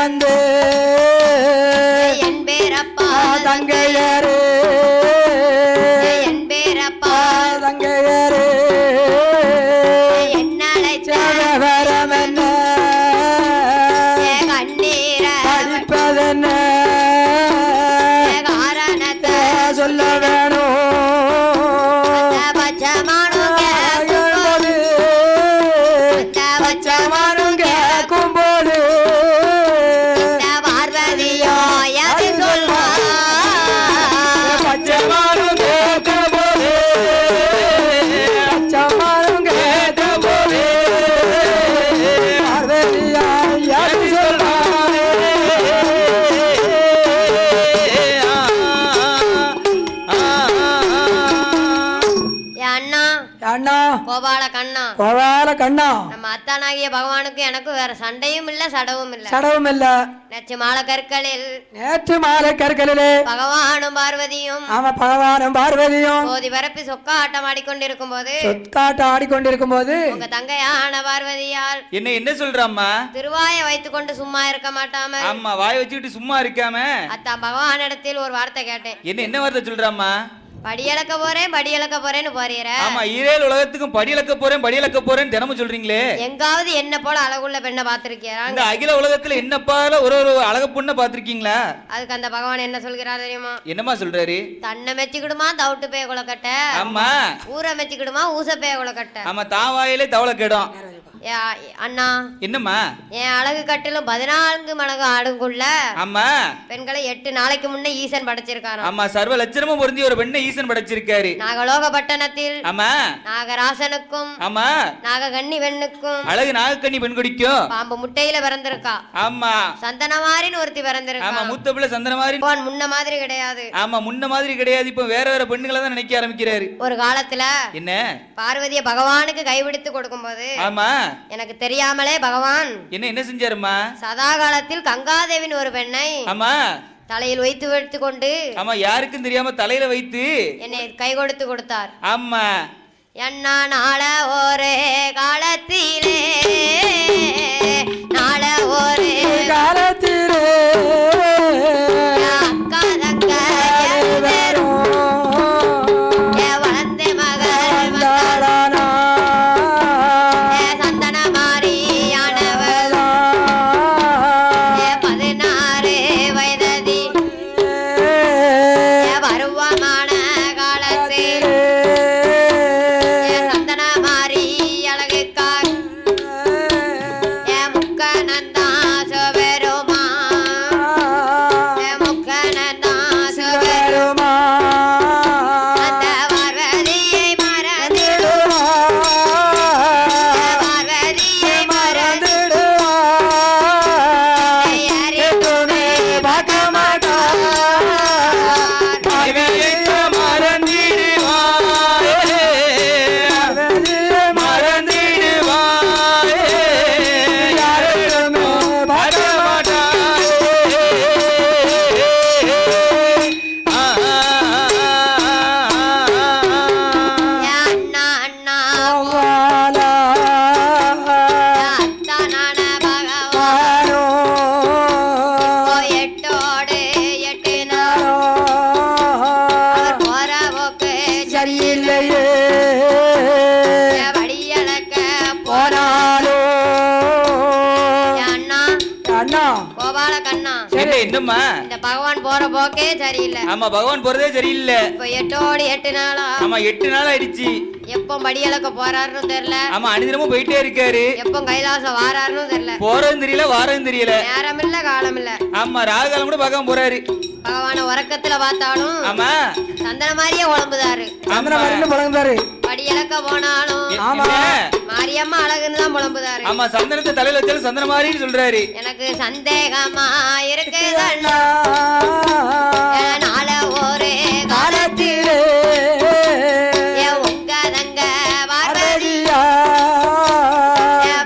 வந்து என் பேரப்பா தங்கையரே என் பேரப்பா தங்கையரே என்ன அழைத்த வரம் என்ன கண்ணீர படிப்பதென்ன காரணத்தை சொல்ல வேணும் பச்சமானும் கேட்கும்போது பச்சமானும் கேட்கும்போது பார்வதியோ எது சொல்வா பச்சமானும் கேட்கும்போது பச்சமானும் கேட்கும்போது பார்வதியா யாரு சொல்வாரு என் அண்ணா அண்ணா கோபால கண்ணா கோவால கண்ணா நம்ம அத்தானாகிய பகவானுக்கு எனக்கு வேற சண்டையும் இல்ல சடவும் இல்ல சடவும் இல்ல நச்சு மாலை கற்களில் நேற்று மாலை கற்களிலே பகவானும் பார்வதியும் ஆமா பகவானும் பார்வதியும் போதி பரப்பி சொக்கா ஆட்டம் ஆடிக்கொண்டிருக்கும் போது சொத்தாட்டம் ஆடிக்கொண்டிருக்கும் போது உங்க தங்கையான பார்வதியால் என்ன சொல்றாம்மா? திருவாய வைத்துக் கொண்டு சும்மா இருக்க மாட்டாம ஆமா வாய் வச்சுக்கிட்டு சும்மா இருக்காம அத்தான் பகவானிடத்தில் ஒரு வார்த்தை கேட்டேன். என்ன வார்த்தை சொல்றாம்மா? படி இழக்க போறேன்னு போறீர. ஆமா ஈரேல் உலகத்துக்கும் படி இழக்க போறேன்னு தினமும் சொல்றீங்களே. எங்காவது என்ன போல அழகுள்ள பெண்ணை பாத்திருக்கியா? இந்த அகில உலகத்துல என்ன பால ஒரு அழகு பொண்ணை பாத்திருக்கீங்களா? அதுக்கு அந்த பகவான் என்ன சொல்கிறார் தெரியுமா? என்னமா சொல்றாரு? தன்னை மெச்சிக்கிடுமா தவுட்டு பேய குலக்கட்ட. ஆமா ஊரை மெச்சிக்கிடுமா ஊச பேய குலக்கட்ட. ஆமா தாவாயிலே தவளை கேடும். அண்ணா என்னம்மா என் அழகு கட்டிலும் 14 மடங்கு ஆடுங்குள்ள ஆமா பெண்களை 8 நாளைக்கு முன்ன ஈசன் படைச்சிருக்காரு. ஆமா சர்வ லட்சணமும் பொருந்தி ஒரு பெண்ணை ஈசன் படைச்சிருக்காரு. நாகலோக பட்டணத்தில் ஆமா நாகராசனுக்கும் ஆமா நாககன்னி பெண்ணுக்கும் அழகு நாகக்கன்னி பெண் குடிக்கும் பாம்பு முட்டையில பிறந்திருக்கா. ஆமா சந்தனமாரின்னு ஒருத்தி பிறந்திருக்கா. ஆமா மூத்த பிள்ளை சந்தன மாதிரி முன்ன மாதிரி கிடையாது. ஆமா முன்ன மாதிரி கிடையாது. இப்ப வேற வேற பெண்களை தான் நினைக்க ஆரம்பிக்கிறாரு. ஒரு காலத்துல என்ன பார்வதிய பகவானுக்கு கைவிடுத்து கொடுக்கும் போது ஆமா எனக்கு தெரியாமலே பகவான் என்ன செஞ்சாருமா? சதா காலத்தில் கங்காதேவின் ஒரு பெண்ணை ஆமா தலையில் வைத்து கொண்டு ஆமா யாருக்கும் தெரியாம தலையில வைத்து என்னை கை கொடுத்து கொடுத்தார். ஆமா என்ன நாள ஒரு காலத்திலே நாள ஒரு காலத்திலே அக்கா தங்க வளர்ந்த மகள் தாளானா சந்தன மாறியானவர் 16 வயததி பருவமான காலத்தில் சந்தன மாறி அழகுக்கார் முக்கனந்தா சிவபெருமா முக்கனந்தா சிவபெருமா அந்த பார்வதியை மறந்திடுவா பார்வதியை மறந்திடுவா யாருக்குமே பார்க்க மாட்டார் அண்ணா அண்ணா அத்தானான பகவான் எட்டோடு 8 நாள் அவர் போற போக்கு சரியில்லையே வடியளக்க போனாலோ அண்ணா அண்ணா கோபால கண்ணா என்னம்மா இந்த பகவான் போற போக்கே சரியில்லை. ஆமா பகவான் போறதே சரியில்லை. இப்ப 8ஓடு 8 நாளா ஆமா 8 நாள் ஆயிடுச்சு. எப்போ படியளக்க போறாருன்னு தெரியல. ஆமா அனுதினமும் போயிட்டே இருக்காரு. எப்போ கைலாசம் வாராருன்னு தெரியல. போறதும் தெரியல வாரதும் தெரியல. நேரம் இல்ல காலம் இல்ல. ஆமா ராகாலம் கூட பார்க்காம போறாரு. பகவான உறக்கத்துல பார்த்தாலும் ஆமா சந்தன மாதிரியே உழம்புதாரு. சந்திர மருந்து புலங்குறாரு. படியளக்க போனாலும் ஆமா. மாரியம்மா அழகுன்னு தான் புலம்புதாரு. ஆமா சந்தனத்தை தலையில வச்சாலும் சந்தன மாதிரின்னு சொல்றாரு. எனக்கு சந்தேகமா இருக்கு நாள ஒரு காலத்தில் உங்க தங்க பார்வதியா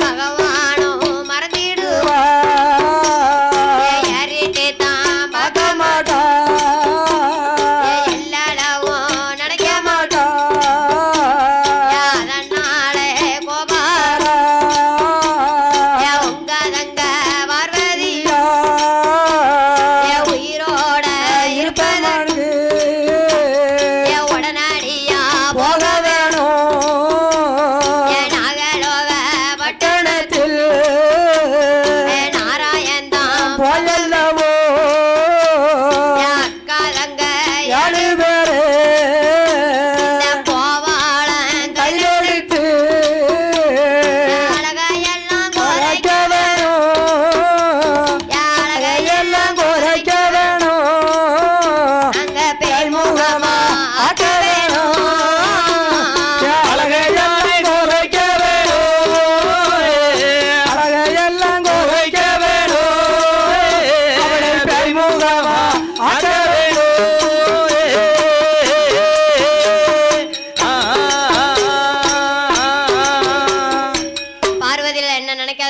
பகவானும் மறந்திடுவா யாரிட்டு தான் பார்க்க மாட்டா எல்லாவும் நினைக்க மாட்டா அதனாலே கோபால உங்க தங்க பார்வதியா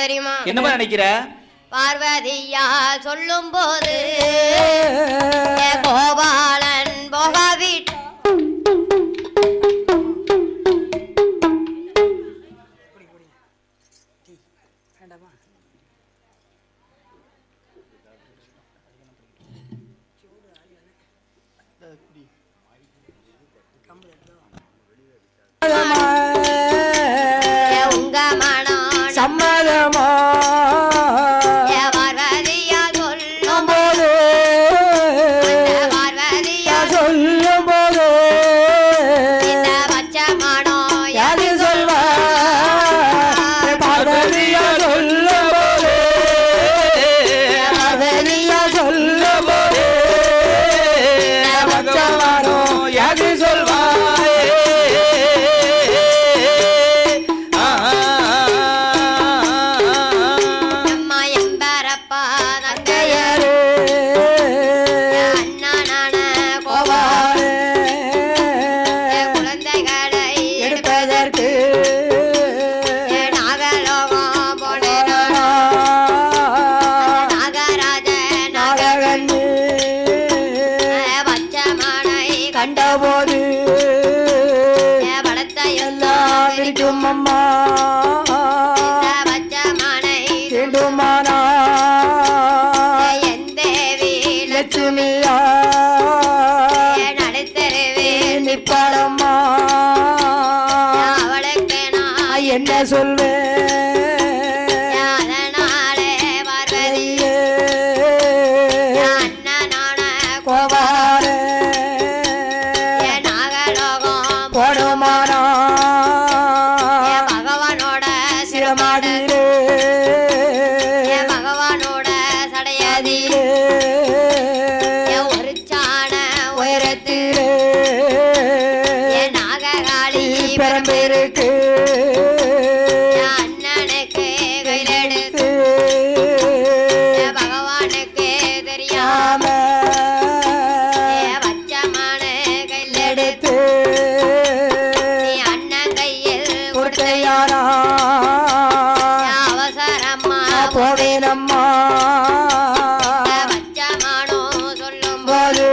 தெரியுமா? என்னமா நினைக்கிற? பார்வதியா சொல்லும் போது கோபாலன் போகாவிட்டு உங்க மனம் சம்மதமா பார்வதியா சொல்லும் போது பார்வதியா சொல்லும் போது இந்த பச்சை மனம் யாரு சொல்வா பார்வதியா சொல்லும் போது பார்வதியா சொல்லும் போது பச்சமானோ யாரு சொல்வா அம்மா எம்பரப்பா நங்கையர் அண்ணனான கோபால் குழந்தைகளை எடுப்பதற்கு நாகலோகம் போனேன் நாகராஜன் நாககண்ணு பச்சமானை கண்டபோது பலத்தை எல்லாம் இருக்கும் அம்மா பச்சமானை தீண்டுமானா என் தேவி லட்சுமியா நடுத்தருவே நிப்பாளம்மா அவளுக்கு நான் என்ன சொல்வேன் அதனாலே பார்வதி அண்ணனான கோபாலே நாகலோகம் போடுமானா பகவானோட சிரமாடிலே பகவானோட சடையதில் ஒரு சாண உயரத்திலே நாககாளி பெரம்பேருக்கு அண்ணனுக்கு கையிலெடுத்து பகவானுக்கு தெரியாம பச்சமான கையிலெடுத்து நீ அண்ணன் கையில் கொடுத்தையானா அவசரமா போவேனம்மா பச்சமானோ சொல்லும் போது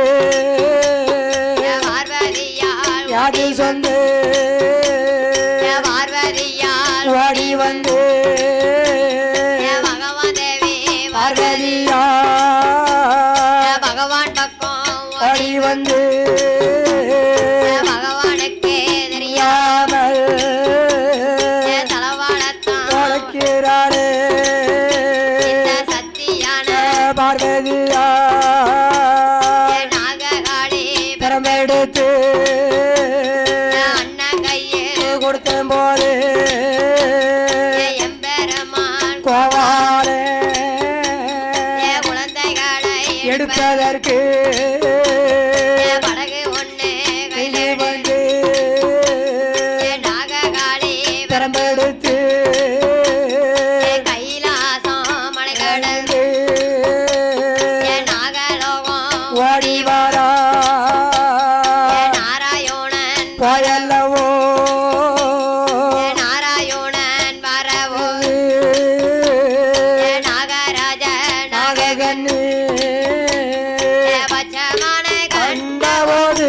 பார்வதியால் யாரு சொந்து பார்வதியால் ஓடி வந்து பகவான் தேவி பார்வதியா பகவான் பக்கம் ஓடி வந்து பகவானுக்கு தெரியாமல் யாமல் தலவாழத்தான் உழைக்கிறாரே இந்த சத்தியான பார்வதியா நாககாளி பெரம்பெடுத்து அண்ணன் கையில் கொடுத்தேன் போது எம்பெருமான் கோவாலே குழந்தைகளை எடுப்பதற்கு படகு ஒண்ணு கையில் கையில் வந்து நாககாளி பெரம்பெடுத்து கைலாசம் மலைகடல் நாகலோகம் ஓடி வாரா நாராயணன் போயல்லவோ நாராயணன் வரவோ நாகராஜன் நாககண்ணு பச்சமான கண்டபோது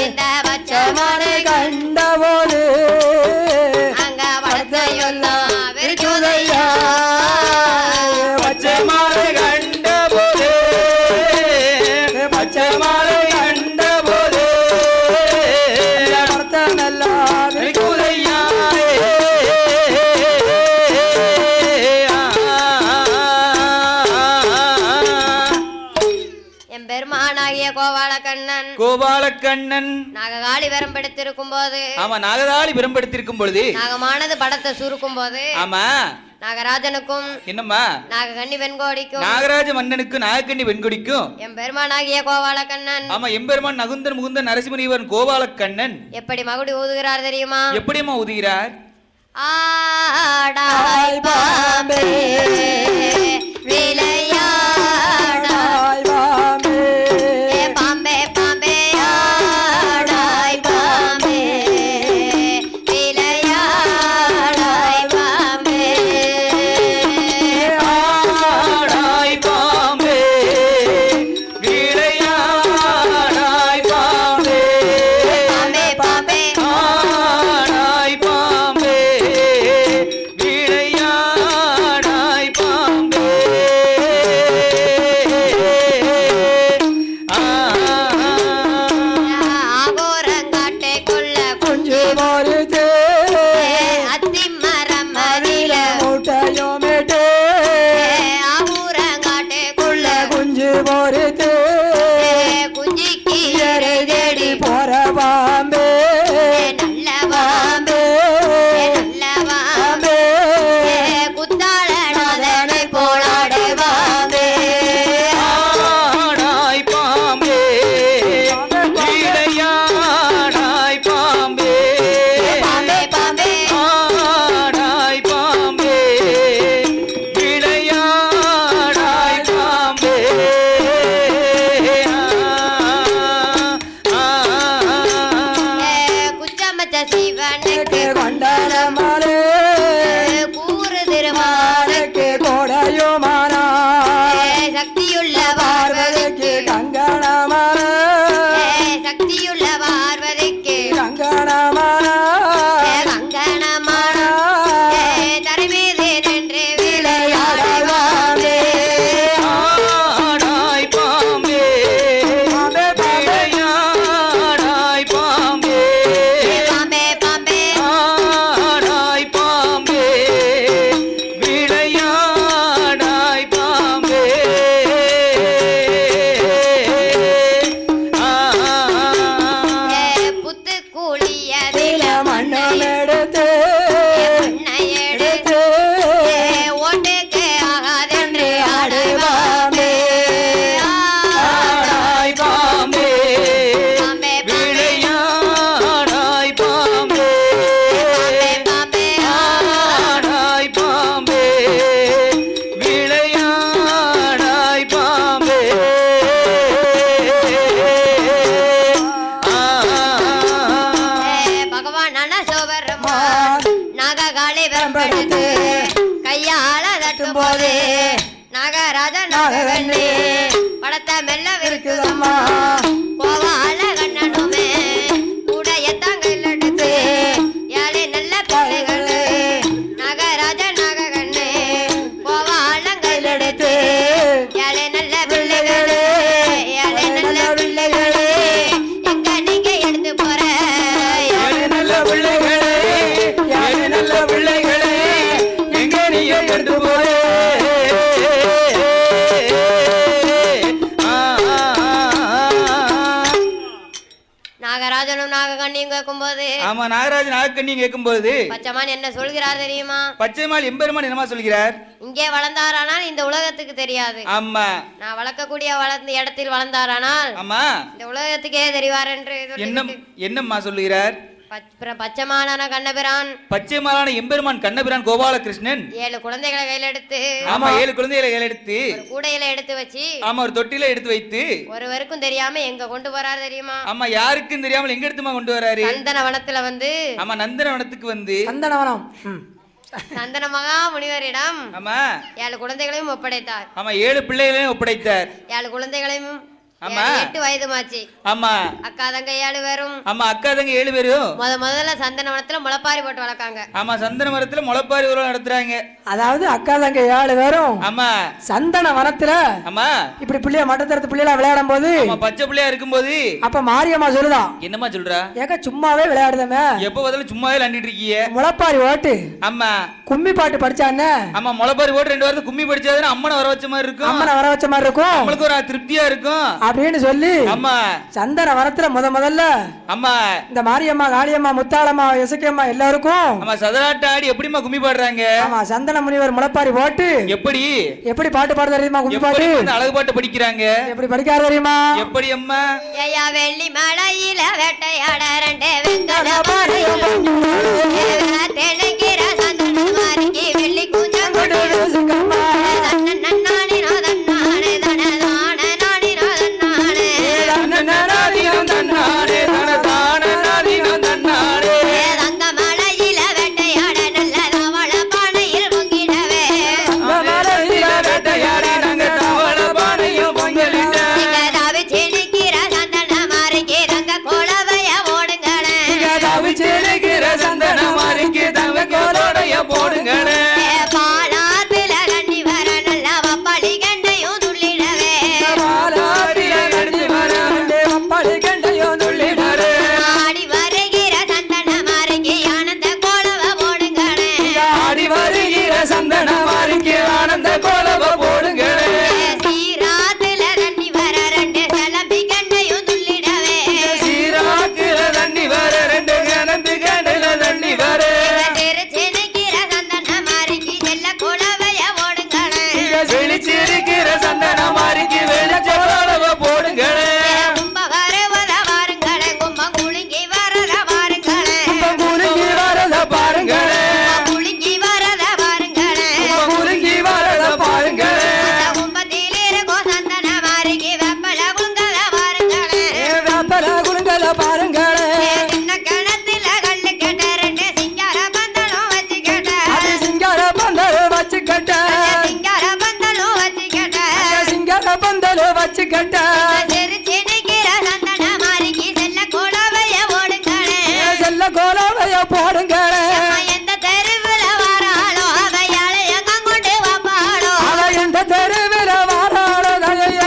இந்த பச்சமான கண்டபோது அங்க படத்தையெல்லாம் விரிக்குதையா பச்சை மாலை கண்ட போது பச்சை மாலை கண்ட போது படத்தமெல்லாம் விரிக்குதையா. என் பெருமானாகிய கோபாலகண்ணன் கோபாலக்கண்ணன் நாககாளி வரம்பெடுத்திருக்கும் போது ஆமா நாகதாளி பிரம்படுத்திருக்கும் பொழுது நாகமானது படத்தை சுருக்கும் போது ஆமா நாகராஜனுக்கும் என்னம்மா நாககண்ணி வெண்கோடிக்கும் நாகராஜ மன்னனுக்கு நாகக்கண்ணி வெண்கொடிக்கும் என் பெருமானாகிய கோபாலகண்ணன் ஆமா எம்பெருமான் நகுந்தன் முகுந்தன் நரசிம்மனிவன் கோபாலக்கண்ணன் எப்படி மகுடி ஊதுகிறார் தெரியுமா? எப்படியம்மா உதுகிறார்? ஆடாய் பாம்பே விளையாடாய் பாம்பே பாம்பே ஆடாய் பாம்பே விளையாடாய் பாம்பே கட்டும் போது நாகராஜ நாககண்ணே படத்தை மெல்ல விருக்குதம்மா கோவால கண்ணனுமே கூடையத்தான் கையில் எடுத்து ஏழை நல்ல பிள்ளைகளே நாகராஜ நாககண்ணே கோவால கையில் எடுத்து ஏழை நல்ல பிள்ளைகளே ஏழை நல்ல பிள்ளைகளே எங்க நீங்க எடுத்து போற ஏழு நல்ல பிள்ளைகளே ஏழு நல்ல பிள்ளைகளே எங்க நீங்க எடுத்து போறே நாகராஜனும் நாககண்ணியும் கேட்கும்போது ஆமா நாகராஜன் நாகக்கண்ணி கேட்கும் போது பச்சைமான் என்ன சொல்கிறார் தெரியுமா? பச்சைமால் எம்பெருமான் என்னமா சொல்கிறார்? இங்கே வளர்ந்தாரானால் இந்த உலகத்துக்கு தெரியாது. ஆமா நான் வளர்க்கக்கூடிய வளர்ந்த இடத்தில் வளர்ந்தாரானால் ஆமா இந்த உலகத்துக்கே தெரிவார் என்று என்னம்மா சொல்லுகிறார்? பச்சைமானான கண்ணபிரான் பச்சைமாலான எம்பெருமான் கண்ணபிரான் கோபாலகிருஷ்ணன் 7 குழந்தைகளை கையில எடுத்து ஆமா 7 குழந்தைகளை கையில எடுத்து ஒரு கூடையில எடுத்து வச்சு ஆமா ஒரு தொட்டில எடுத்து வைத்து ஒருவருக்கும் தெரியாம எங்க கொண்டு போறாரு தெரியுமா? ஆமா யாருக்கும் தெரியாமல் எங்க எடுத்துமா கொண்டு வராரு? நந்தனவனத்துல வந்து ஆமா நந்தனவனத்துக்கு வந்து சந்தனவனம் நந்தன மகா முனிவரிடம் ஆமா 7 குழந்தைகளையும் ஒப்படைத்தார். ஆமா 7 பிள்ளைகளையும் ஒப்படைத்தார். 7 குழந்தைகளையும் ஆமா 8 வயதுமாச்சு. ஆமா அக்கா தங்க 7 பேரும் ஆமா அக்கா தங்க 7 பேரும் முதல்ல சந்தனவனத்துல முளைப்பாரி போட்டு வளர்க்காங்க. ஆமா சந்தன மரத்துல முளைப்பாரி உருவம் நடத்துறாங்க. அதாவது அக்கா தங்க 7 பேரும் ஆமா சந்தன வனத்துல ஆமா இப்படி பிள்ளைய மட்டத்தரத்து பிள்ளைல விளையாடும் போது ஆமா பச்சை பிள்ளையா இருக்கும்போது அப்ப மாரியம்மா சொல்லுதான், என்னம்மா சொல்றா? ஏக்க சும்மாவே விளையாடுதமே, எப்ப பதிலும் சும்மாவே விளையாண்டுட்டு இருக்கீங்க. முளைப்பாரி ஓட்டு ஆமா கும்மி பாட்டு படிச்சானே, ஆமா முளைப்பாரி போட்டு 2 வாரத்துக்கு கும்மி படிச்சாதானே அம்மனை வர வச்ச மாதிரி இருக்கும், அம்மனை வர வச்ச மாதிரி இருக்கும், நம்மளுக்கு ஒரு திருப்தியா இருக்கும் அப்படின்னு சொல்லி ஆமா சந்தன வனத்துல முதல்ல ஆமா இந்த மாரியம்மா காளியம்மா முத்தாளம்மா இசக்கியம்மா எல்லாருக்கும் ஆமா சதராட்ட ஆடி எப்படிமா கும்மி பாடுறாங்க? ஆமா சந்தன முனிவர் முளைப்பாரி போட்டு எப்படி பாட்டு பாட தெரியுமா? கும்மி பாட்டு அழகு பாட்டு படிக்கிறாங்க. எப்படி படிக்காத தெரியுமா? எப்படி அம்மா? ஐயா வெள்ளி மலையில வேட்டையாட 2 வெங்கல தெலுங்கிற சந்தன மாரிக்கு வெள்ளி கூஞ்சம் நன்னானே நாதன்னானே தனதான நானே நாதன்னானே தங்க மலையில வேட்டையாட நல்ல தவள பானையில் பொங்கிடவே தாவி செழிக்கிற சந்தன மாரிக்கு தங்க கோலவைய ஓடுங்களே பாலாத்துல கண்ணி வர நல்ல வப்பாளி கண்டையும் துள்ளிடவே ஆடி வருகிற சந்தன மாரிக்கு ஆனந்த கோலவ ஓடுங்களே சீராத்துல கண்ணி வர 2 சிலம்பி கண்டையும் துள்ளிடவே திருச்சினிக்கிற சந்தன மாரிக்கு செல்ல கோலவைய ஓடுங்களே கும்ப வரவத வாருங்களே கும்பம் குலுங்கி வரத வாருங்களே குலுங்கி வரத வாருங்களே அந்த கும்பத்தில் இருக்கும் சந்தன மாரிக்கு வெப்பல குங்கல வாருங்களே சின்ன கிணத்துல கல்லு கட்ட 2 சிங்கார பந்தலும் வச்சு கட்ட திருச்சினிக்கிற சந்தன மாரிக்கு செல்ல கோலவைய ஓடுங்களே போடுங்களே எந்த தெருவுல வாராளோ அவையாளைய கங்கொண்டு வாப்பாளோ எந்த தெருவில் வாராளோ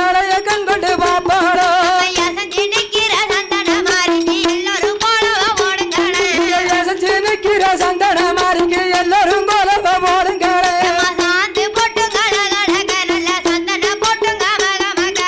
ஏழைய கண்கொண்டு பாப்பாளோ நிக்கிற சந்தன மாரிக்கு எல்லாரும் கோலவ ஓடுங்களே நிக்கிற சந்தன மாரிக்கு எல்லாரும் கோலவ போடுங்களே சாந்து போட்டுங்க நல்ல சந்தன போட்டுங்க மக மக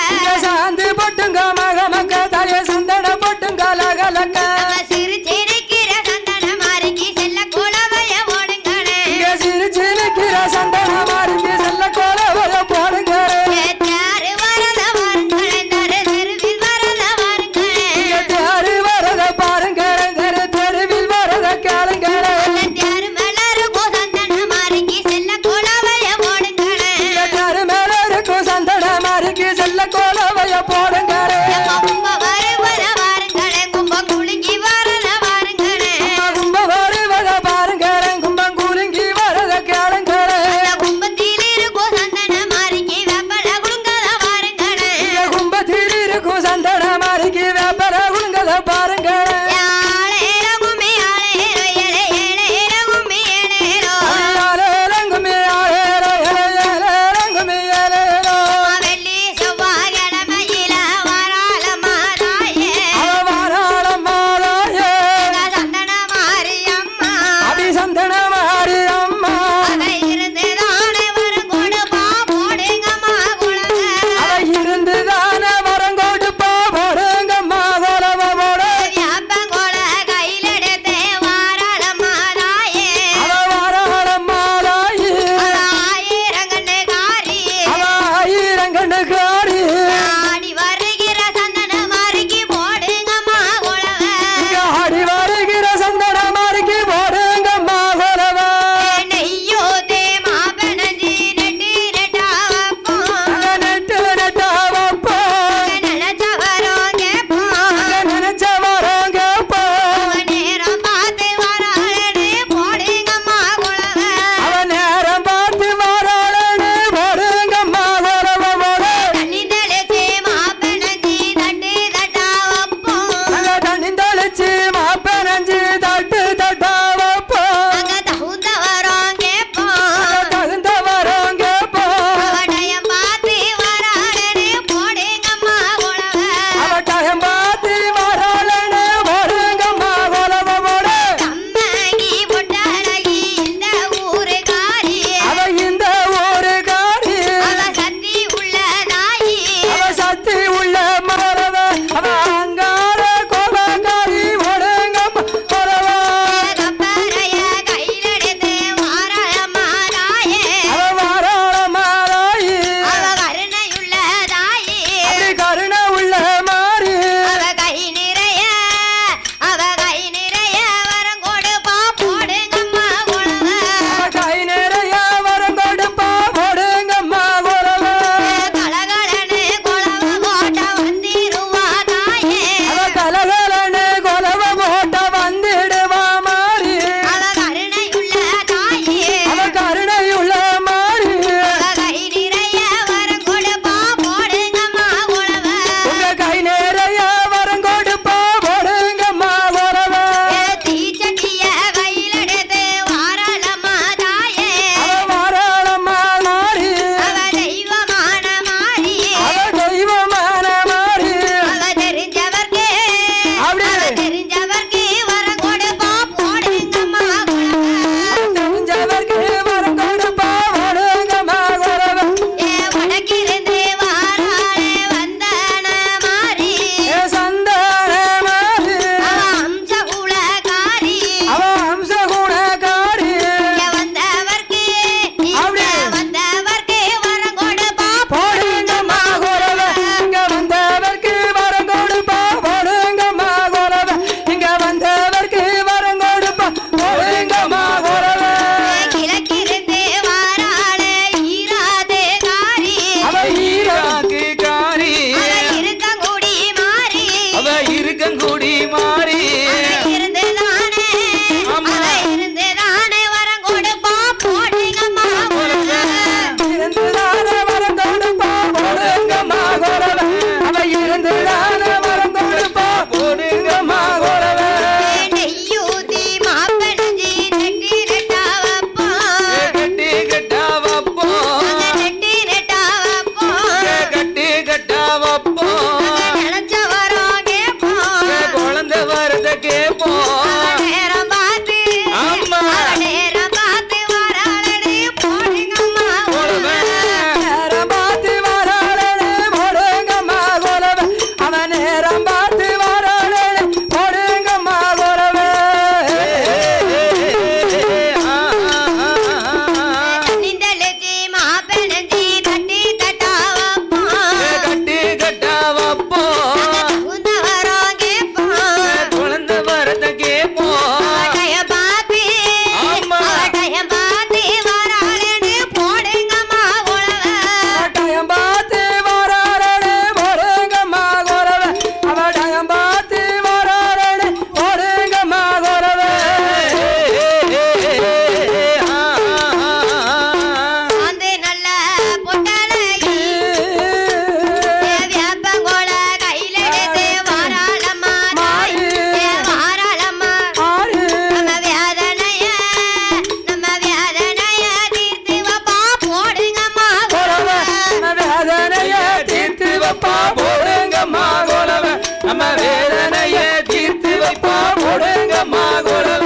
வைப்பா போடுங்கம்மா கோலவ நம்ம வேதனைய தீர்த்து வைப்பா போடுங்கம்மா கோலவ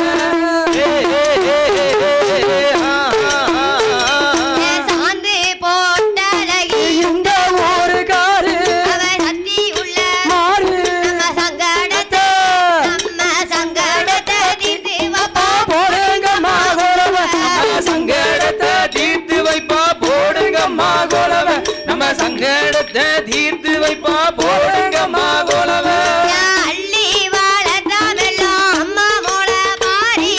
சாந்து போட்டழகி இந்த ஊருக்காரு அவ சக்தி உள்ள மாறு நம்ம சங்கடத்தை தீர்த்து வைப்பா போடுங்கம்மா கோலவ சங்கடத்தை தீர்த்து வைப்பா போடுங்கம்மா கோலவ நம்ம சங்கடத்தை தீர்த்து வைப்பா போடுங்கம்மா கோலவ அள்ளி வாழத்தாமெல்லாம் அம்மா மோள பாரி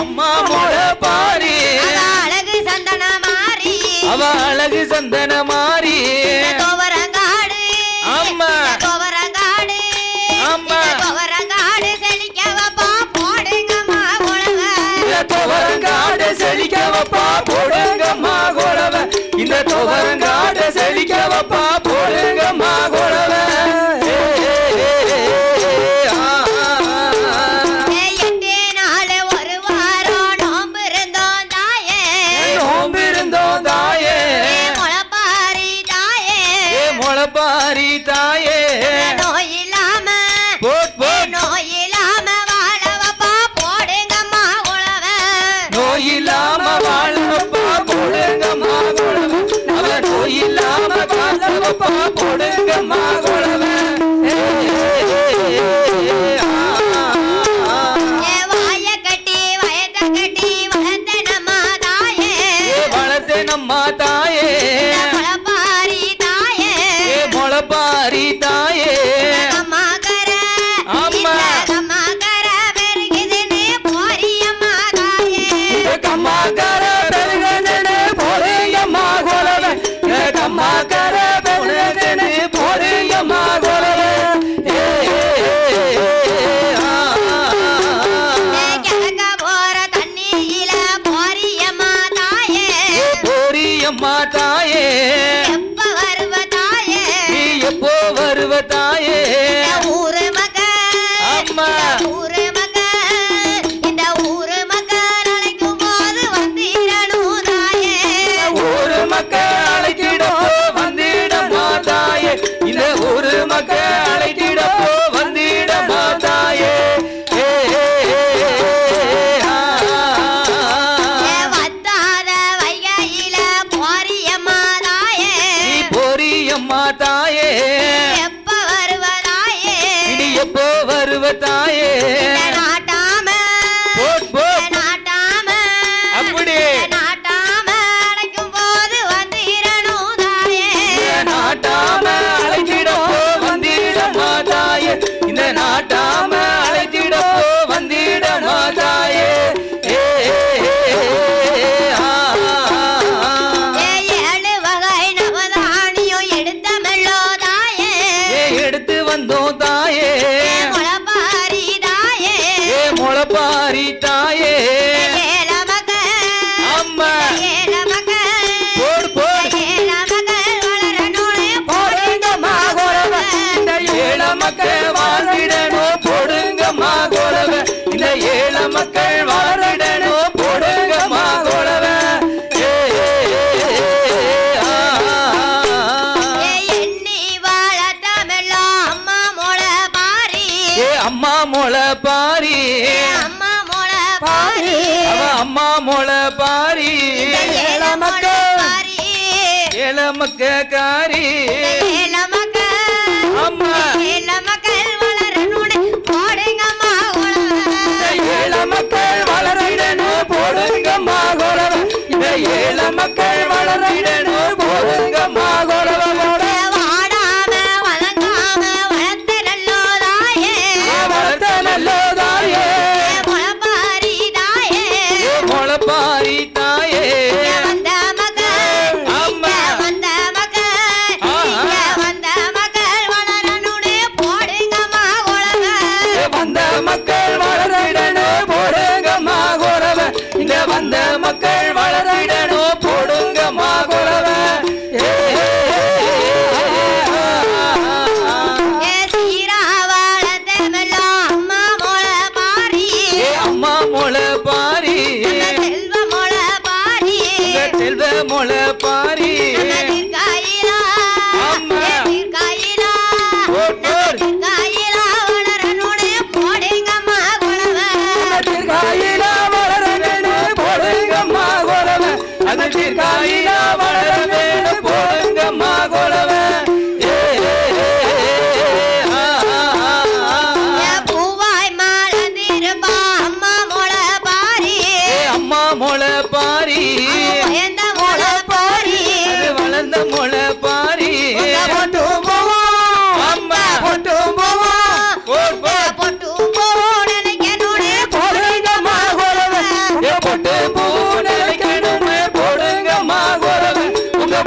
அம்மா மோள பாரி அவ அழகு சந்தன மாறி அவ அழகு சந்தன மாறி துவரங்காடு அம்மா துவரங்காடு அம்மா துவரங்காடு செழிக்க வைப்பா போடுங்கம்மா குழவ துவரங்காடு செழிக்க வைப்பா போடுங்கம்மா கோலவ இந்த துவரங்காடு செழிக்க வைப்பா போடுங்கம்மா கோலவ எட்டு நாள் ஒரு வாரம் நோம்பு இருந்தோம் தாயே நோம்பிருந்தோம் தாயே முளப்பாரி தாயே முளப்பாரி தாயே நோய் இல்லாம போட் போட் நோய் இல்லாம வாழ வைப்பா போடுங்கம்மா குழவ நோய் இல்லாம வாழப்பா போடுங்கம்மா கோலவ அவ நோய் இல்லாம வாழப்பா போடுங்கம்மா கோலவ வாய கட்டி வயத கட்டி வளர்த்த நம்ம தாயே வளர்த்தே நம்மா தாயே முளப்பாரி தாயே முளப்பாரி தாயே அம்மாக்கர அம்மா. அம்மாக்கர பெருகுதுன்னு போறியம்மா தாயே கம்மாக்கார பெருகனே போடுங்கம்மா கோலவ கம்மாக்கார பெருகனே போடுங்கம்மா கோலவ கிழக்க போற தண்ணியில போறியம்மா தாயே போரியம்மா தாயே எப்ப வருவ தாயே நீ எப்போ வருவ தாயே ஊரு மக அம்மா. ஊரு மக இந்த ஊரு மக அழைக்கும் போது வந்திரணும் தாயே ஊரு மக்கள் அழைத்திடப்போ வந்திடமா தாயே இந்த ஊரு மக்கள் அழைத்திடப்போ வந்திடமா தாயே வத்தாத வைகையில போறியம்மா தாயே நீ போரியம்மா தாயே எப்ப வருவதாயே இனி எப்போ வருவ தாயே நாட்டாம போட் போட் நாட்டாம அப்படி நாட்டாம அழைக்கும் போது வந்திரணும் தாயே நாட்டாம அழைத்திடப்போ வந்திடமா தாயே இந்த நாட்டாம அழைத்திடப்போ வந்திடமா தாயே ஏழு வகை நவதானியம் எடுத்த மெல்லோ தாயே எடுத்து வந்தோம் தாயே முளப்பாரி தாயே முளப்பாரி தாயே ஏழ மக அம்மா ஏழ மக போடு போடு ஏழ மகள் வளரணும்னு போடுங்கம்மா கோலவ இந்த ஏழ மக்கள் வாழ்ந்திடணும் போடுங்கம்மா கோலவ இந்த ஏழ மக்கள் வாழ்ந்திடணும் போடுங்கம்மா கோலவ எண்ணி வாழத்தமெல்லாம் அம்மா மோள பாரி அம்மா மொள பாரி அம்மா மோள பாரி அவ அம்மா மொள பாரி ஏழ மக்கள் பாரி ஏழ மக்க காரி ஏழ மக்கள் அம்மா ஏழ மக்கள் வளரணும்னு போடுங்கம்மா உழவ ஏழ மக்கள் வளரிடணும் போடுங்கம்மா கோலவ இந்த ஏழ மக்கள் வளரிடணும் போடுங்கம்மா கோலவ வாடாம வதங்காம வளர்த்த நல்லோ தாயே வளர்த்த நல்லதாயே முளப்பாரி தாயே முளப்பாரி தாயே வந்த மகள் அம்மா. வந்த மகள் ஆ, ஆ.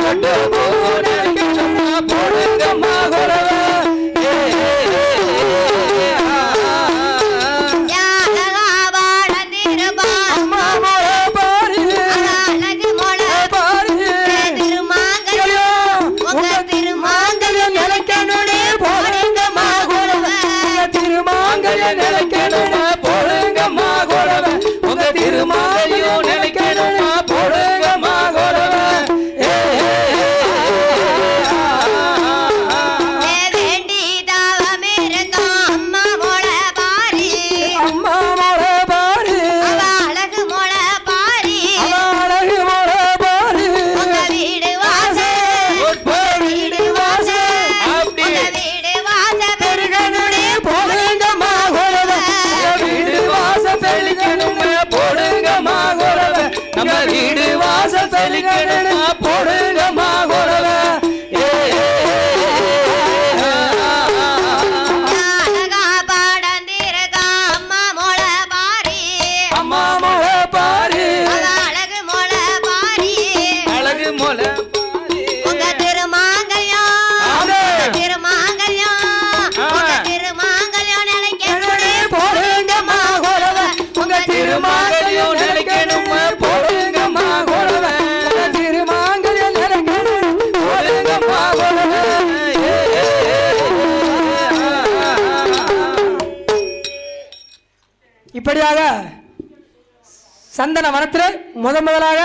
பட்டு நினைக்க சொன்னா போடுங்கம்மா குறவ அம்மா மொழ பாரி அழகு மொழ பாரி திருமாங்கல்யம் உங்க திருமாங்கல்யம் நிலைக்கணுனே போடுங்கம்மா குறவ திருமாங்கல்யம் நிலைக்கணுமா போடுங்கம்மா குறவ உங்க திருமாங்கல்யம் நிலைக்கணுமா போடுங்கம்மா குறவ வேண்டி தாவமே இருந்தோம் அம்மா மொழ பாரி அம்மா மொழ பாரு அவ அழகு மொழ பாரி அழகு மொழ பாரு உங்க வீடு வாசல் வீடு வாசல் உங்க வீடு வாசல் பெருகணுனே போடுங்கம்மா குறவ வீடு வாச தெளிக்கணுமா போடுங்கம்மா குறவ நம்ம வீடு வாச தெளிக்கணுமா போடுங்கம்மா குறவ அழகா பாடந்திருக்கா அம்மா மொழ பாரி அம்மா மொழ பாரு அவ அழகு மொழ பாரி அழகு மொழ உங்க திருமாங்கல்யம் ஆமே. திருமாங்கல்யம் உங்க திருமாங்கல்யம் நிலைக்கணுனே போடுங்கம்மா குறவ உங்க திருமாங்கல்யம் நிலைக்கணுமா போடுங்கம்மா குறவ திருமாங்கல்யம் நினைக்கணும் போடுங்கம்மா குறவ இப்படியாக சந்தன வனத்தில் முதலாக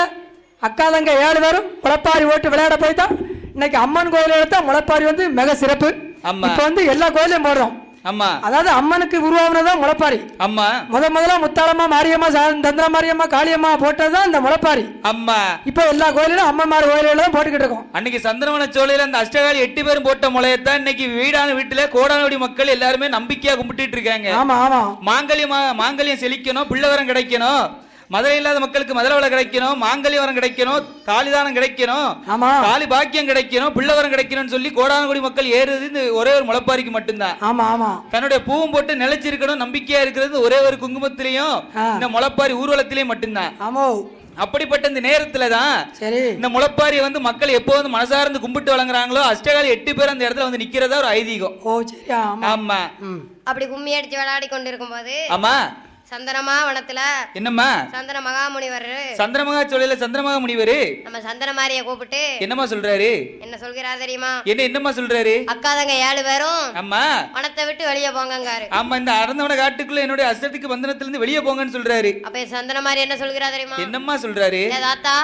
அக்கா தங்க 7 பேரும் முளைப்பாரி ஓட்டு விளையாட போய்தான் இன்னைக்கு அம்மன் கோயில் எடுத்தா முளைப்பாரி வந்து மிக சிறப்பு. ஆமா. இப்போ வந்து எல்லா கோயிலையும் போடுறோம். அம்மா அதாவது அம்மனுக்கு உருவானதான் முளைப்பாரி. அம்மா முதல்ல முத்தாளம்மா மாரியம்மா தந்திர மாரியம்மா காளியம்மா போட்டதுதான் இந்த முளைப்பாரி. அம்மா இப்போ எல்லா கோயிலும் அம்மன்மார் கோயிலும் தான் போட்டுக்கிட்டு இருக்கோம். அன்னைக்கு சந்திரவன சோலையில அந்த அஷ்டகாலி 8 பேரும் போட்ட முளையத்தான் இன்னைக்கு வீடான வீட்டுல கோடானோடி மக்கள் எல்லாருமே நம்பிக்கையா கும்பிட்டு இருக்காங்க. ஆமா ஆமா மாங்கல்யம் செழிக்கணும், பிள்ளைவரம் கிடைக்கணும், மதுரை இல்லாத மக்களுக்கு மதுரை வளம் கிடைக்கணும், மாங்கல்ய வரம் கிடைக்கணும், தாலிதானம் கிடைக்கணும், ஆமா தாலி பாக்கியம் கிடைக்கணும், பிள்ளைவரம் கிடைக்கணும்னு சொல்லி கோடானகோடி மக்கள் ஏறுறது இந்த ஒரே ஒரு முளைப்பாரிக்கு மட்டும்தான். ஆமா ஆமா தன்னுடைய பூவும் போட்டு நிலைச்சிருக்கணும் நம்பிக்கையா இருக்கிறது ஒரே ஒரு குங்குமத்திலையும் இந்த முளைப்பாரி ஊர்வலத்திலையும் மட்டும்தான். ஆமோ அப்படிப்பட்ட இந்த நேரத்துல தான் சரி இந்த முளைப்பாரியை வந்து மக்கள் எப்போ வந்து மனசார்ந்து கும்பிட்டு வழங்குறாங்களோ அஷ்டகாலி 8 பேர் அந்த இடத்துல வந்து நிக்கிறதா ஒரு ஐதீகம். ஓ சரி ஆமா ஆமா அப்படி கும்மி அடிச்சு விளையாடி கொண்டிருக்கும் போது ஆமா சந்தனமா வனத்துல என்னம்மா சந்தன மகாமுனிவர் சந்திரமகா சோலையில சந்திரமகா முனிவரு நம்ம சந்தன மாரிய கூப்பிட்டு என்னம்மா சொல்றாரு? என்ன சொல்கிறார் தெரியுமா? என்னம்மா சொல்றாரு? அக்காதங்க 7 பேரும் ஆமா வனத்தை விட்டு வெளியே போங்கங்காரு. ஆமா இந்த அறந்தவன காட்டுக்குள்ள என்னுடைய அசத்துக்கு பந்தனத்துல இருந்து வெளியே போங்கன்னு சொல்றாரு. அப்ப சந்தன மாரி என்ன சொல்கிறார் தெரியுமா? என்னம்மா சொல்றாரு? தாத்தா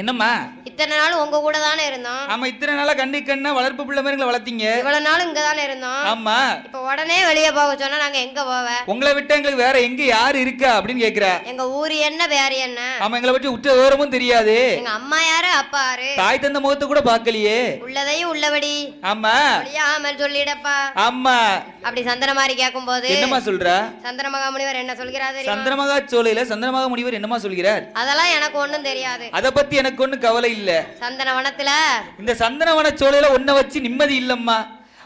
என்னம்மா இத்தனை நாள் உங்க கூட தானே இருந்தோம். ஆமா இத்தனை நாளா கண்ணா வளர்ப்பு பிள்ளை மாதிரி வளர்த்தீங்க. இவ்வளவு நாள் இங்க தானே இருந்தோம். ஆமா இப்ப உடனே வெளியே போக சொன்னா நாங்க எங்க போவ? உங்களை விட்டு எங்களுக்கு வேற எங்க யாரு இருக்கா அப்படின்னு கேக்குற. எங்க ஊரு என்ன பேரு என்ன? ஆமா எங்களை பற்றி உற்ற விவரமும் தெரியாது. எங்க அம்மா யாரு அப்பா யாரு? தாய் தந்த முகத்தை கூட பாக்கலையே. உள்ளதையும் உள்ளபடி ஆமா ஒளியாமல் சொல்லிடப்பா. ஆமா அப்படி சந்தன மாரி கேட்கும் போது என்னம்மா சொல்றா? சந்தன மகாமுனிவர் என்ன சொல்கிறார் தெரியுமா? சந்திரமகா சோலையில சந்திரமகா முனிவர் என்னம்மா சொல்கிறார்? அதெல்லாம் எனக்கு ஒண்ணும் தெரியாது. அத பத்தி எனக்கு ஒண்ணு கவலை இல்ல. சந்தன வனத்துல இந்த சந்தனவன சோலையில ஒன்ன வச்சு நிம்மதி இல்லம்மா.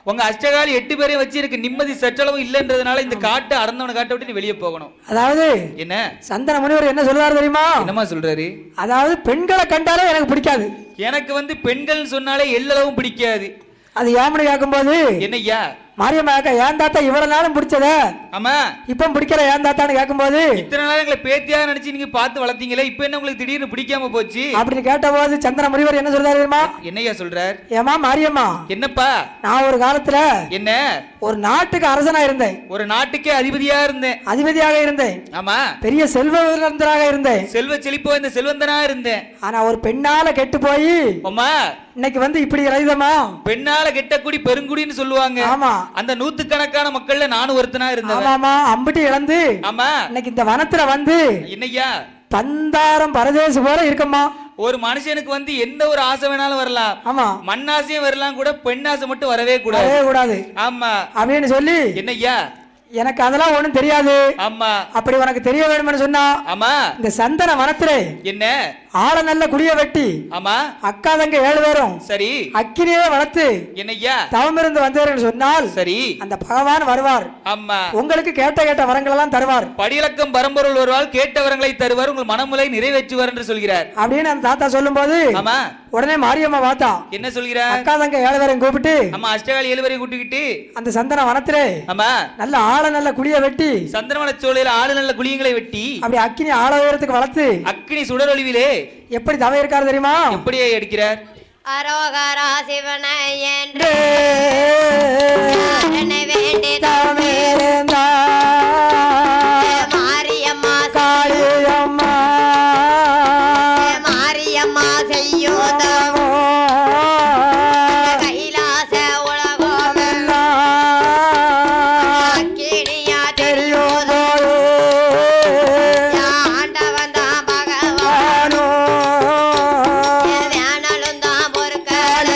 உங்க அஷ்டகாலி 8 பேரையும் வச்சு எனக்கு நிம்மதி சற்றளவும் இல்லன்றதுனால இந்த காட்டை அறந்தவன காட்டை விட்டு நீ வெளியே போகணும். அதாவது என்ன சந்தன முனிவர் என்ன சொல்றாரு தெரியுமா? என்னம்மா சொல்றாரு? அதாவது பெண்களை கண்டாலே எனக்கு பிடிக்காது. எனக்கு வந்து பெண்கள் சொன்னாலே எல்லளவும் பிடிக்காது. அது ஏமனு கேட்கும்போது என்னய்யா மாரியம்மா ஏன் தாத்தா இவ்வளவு நாளும் பிடிச்சத ஆமா இப்ப பிடிக்கிற ஏன் தாத்தான்னு கேட்கும்போது இத்தனை நாள் எங்களை பேத்தியாக நினைச்சு நீங்க பார்த்து வளர்த்தீங்களே இப்ப என்ன உங்களுக்கு திடீர்னு பிடிக்காம போச்சு அப்படின்னு கேட்ட போது சந்திர முனிவர் என்ன சொல்றாரு தெரியுமா? என்னய்யா சொல்றார்? ஏமா மாரியம்மா என்னப்பா? நான் ஒரு காலத்துல என்ன ஒரு நாட்டுக்கு அரசனா இருந்தேன். ஒரு நாட்டுக்கே அதிபதியா இருந்தேன். அதிபதியாக இருந்தேன். ஆமா பெரிய செல்வந்தராக இருந்தேன். செல்வ செழிப்போ இந்த செல்வந்தனா இருந்தேன். ஆனா ஒரு பெண்ணால கெட்டு போய் அம்மா இன்னைக்கு வந்து இப்படி இறைதமா பெண்ணால கெட்டக்குடி பெருங்குடின்னு சொல்லுவாங்க. ஆமா அந்த 100கணக்கான மக்கள்ல நானும் ஒருத்தனா இருந்தேன். ஆமாமா அம்பிட்டு இழந்து ஆமா இன்னைக்கு இந்த வனத்துல வந்து என்னய்யா பந்தாரம் பரதேசு போல இருக்கம்மா. ஒரு மனுஷனுக்கு வந்து எந்த ஒரு ஆசை வேணாலும் வரலாம். ஆமா மண்ணாசையும் வரலாம் கூட பெண் ஆசை மட்டும் வரவே கூடாது. வரவே கூடாது. ஆமா அப்படின்னு சொல்லி என்னய்யா எனக்கு அதெல்லாம் ஒண்ணும் தெரியாது. ஆமா அப்படி உனக்கு தெரிய வேணும்னு சொன்னா ஆமா இந்த சந்தன வனத்துல என்ன ஆள நல்ல குடிய வெட்டி ஆமா அக்கா தங்க 7 பேரும் சரி அக்கினியே வளர்த்து என்னய்யா தவம் இருந்து வந்தீர்கள் சொன்னால் சரி அந்த பகவான் வருவார். ஆமா உங்களுக்கு கேட்ட வரங்கள் எல்லாம் தருவார். படியிலக்கம் பரம்பொருள் வருவார், கேட்ட வரங்களை தருவார், உங்கள் மனமுலை நிறைவேற்றுவார் என்று சொல்கிறார் அப்படின்னு அந்த தாத்தா சொல்லும் போது ஆமா உடனே மாரியம்மா பார்த்தா என்ன சொல்கிறார்? அக்கா தங்க 7 பேரையும் கூப்பிட்டு ஆமா அஷ்டகாலி 7 பேரையும் கூட்டிக்கிட்டு அந்த சந்தன வனத்திலே ஆமா நல்ல ஆழ நல்ல குழிய வெட்டி சந்திரமண சோலையில ஆளு நல்ல குழியங்களை வெட்டி அப்படி அக்கினி ஆழ உயரத்துக்கு வளர்த்து அக்கினி சுடரொளிவிலே எப்படி தவ இருக்காரு தெரியுமா? எப்படியே எடுக்கிறார்? அரோகரா சிவனை என்று வேண்டி மாரியம்மா காளியம்மா மாரியம்மா செய்யும் கைலாச உலகம் கிணியா தெரியும் ஆண்டவன் தான் பகவான் வேணலும் தான் பொறுக்கல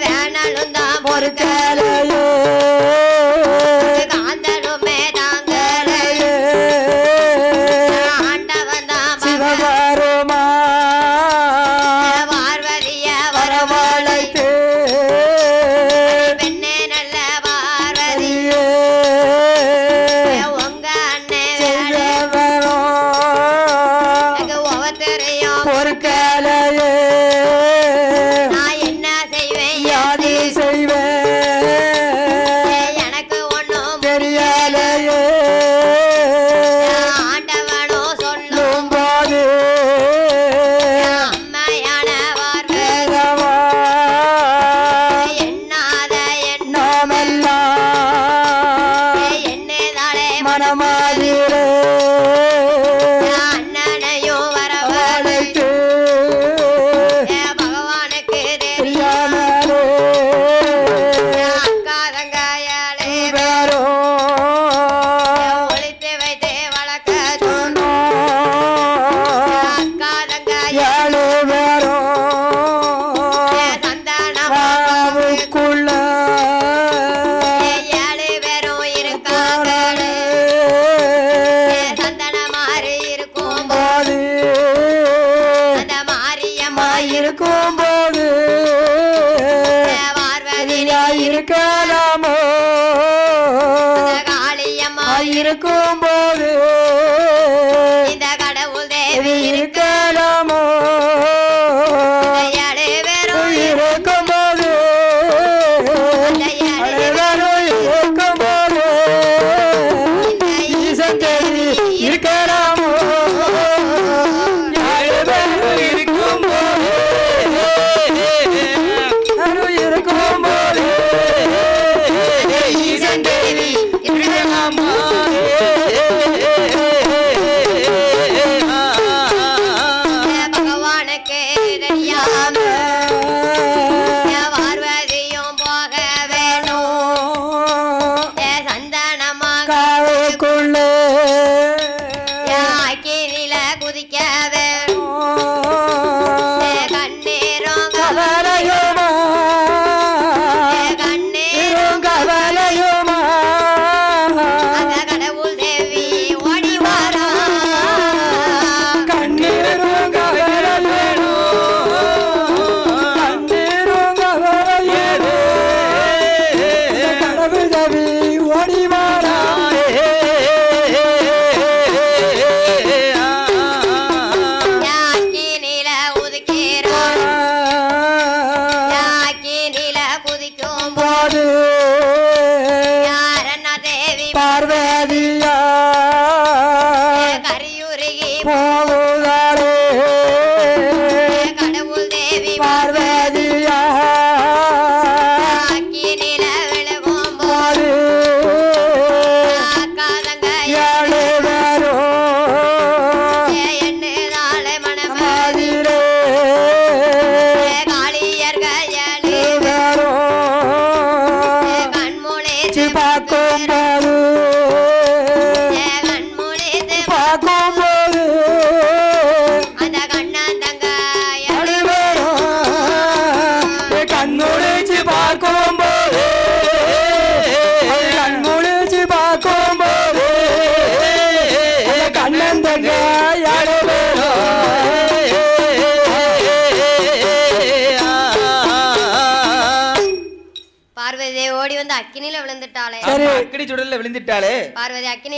வேணலும் தான் பொறுக்கல காந்தனுமே தாங்கல ஆண்டவன் தான் சிவபெருமா பார்வதிய வரவழைத்து பெண்ணே நல்ல பார்வதி உங்க அண்ணே எனக்கு ஒவ்வொருத்தரையும் பொறுக்கலையே நான் என்ன செய்வேன் யாது செய்வேன் எனக்கு ஒண்ணும் தெரியலையே ஆண்டவனோ சொல்லும் போது அம்மையான பார்வை வேதமா எண்ணாத எண்ணம் நாமெல்லாம் என்னதாலே மனமாதிரே அண்ணனையும் வரவழைத்து பகவானுக்கு தெரியும் தெரியாமலே அக்கா தங்காயாலே வேறோ ஒளித்து வைத்து வளர்க்க அக்கா தங்காய 7 வேறோ சந்தானம் வாவுக்குள்ள 7 பேரும் இருக்காங்க சந்தன மாறி இருக்கும் போது அந்த மாரியம்மா இருக்கும் போது பார்வதி இருக்கலாமோ காளியம்மா இருக்கும் போது இந்த கடவுள் தேவி இருக்கலாமோ 7 பேரும் இருக்கும் போது அந்த 7 இருக்கும் போது ஈசன் தேவி இருக்கலாமோ இருக்கும் போது இருக்கும் போது ஈசன் தேவி இருக்கலாமோ பகவானுக்கு தெரியாம பார்வதியும் போக வேணும் சந்தனமாக காவுக்குள்ளே அக்கினில குதிக்க வேணும் கண்ணீரும் கவலையுமா கண்ணீரும் கவலையுமா அந்த கடவுள் தேவி ஓடி வாரா கண்ணீரும் கவலையேனோ கண்ணீரும் கவலையேனோ கடவுள் தேவி ஓடி வாரா அக்கினில உதிக்கிறான் அக்கினில குதிக்கும் போது யாரன்னா தேவி பார்வதியா கரியுருகி போகுதாரே கடவுள் தேவி பார்வதியா அக்கினில விழுகும் போது போது அக்காதங்க 7 பேரோ எண்ணுதாளை மனமதி மாதிரே காளியர்கள் 7 பேரோ கண்முழித்து பார்க்கும் போது கண்முழித்து பார்க்கும் போது அந்த கண்ணன் தங்க 7 பேரோ கண்முழிச்சு பார்க்கும் போது கண்முழிச்சு பார்க்கும் போது கண்ணன் தங்க 7 பேரோ ஓடி வந்து அக்கினியில விழுந்துட்டாளே சரி. அக்கடி சுடல்ல விழுந்துட்டாளே பார்வதி அக்கினி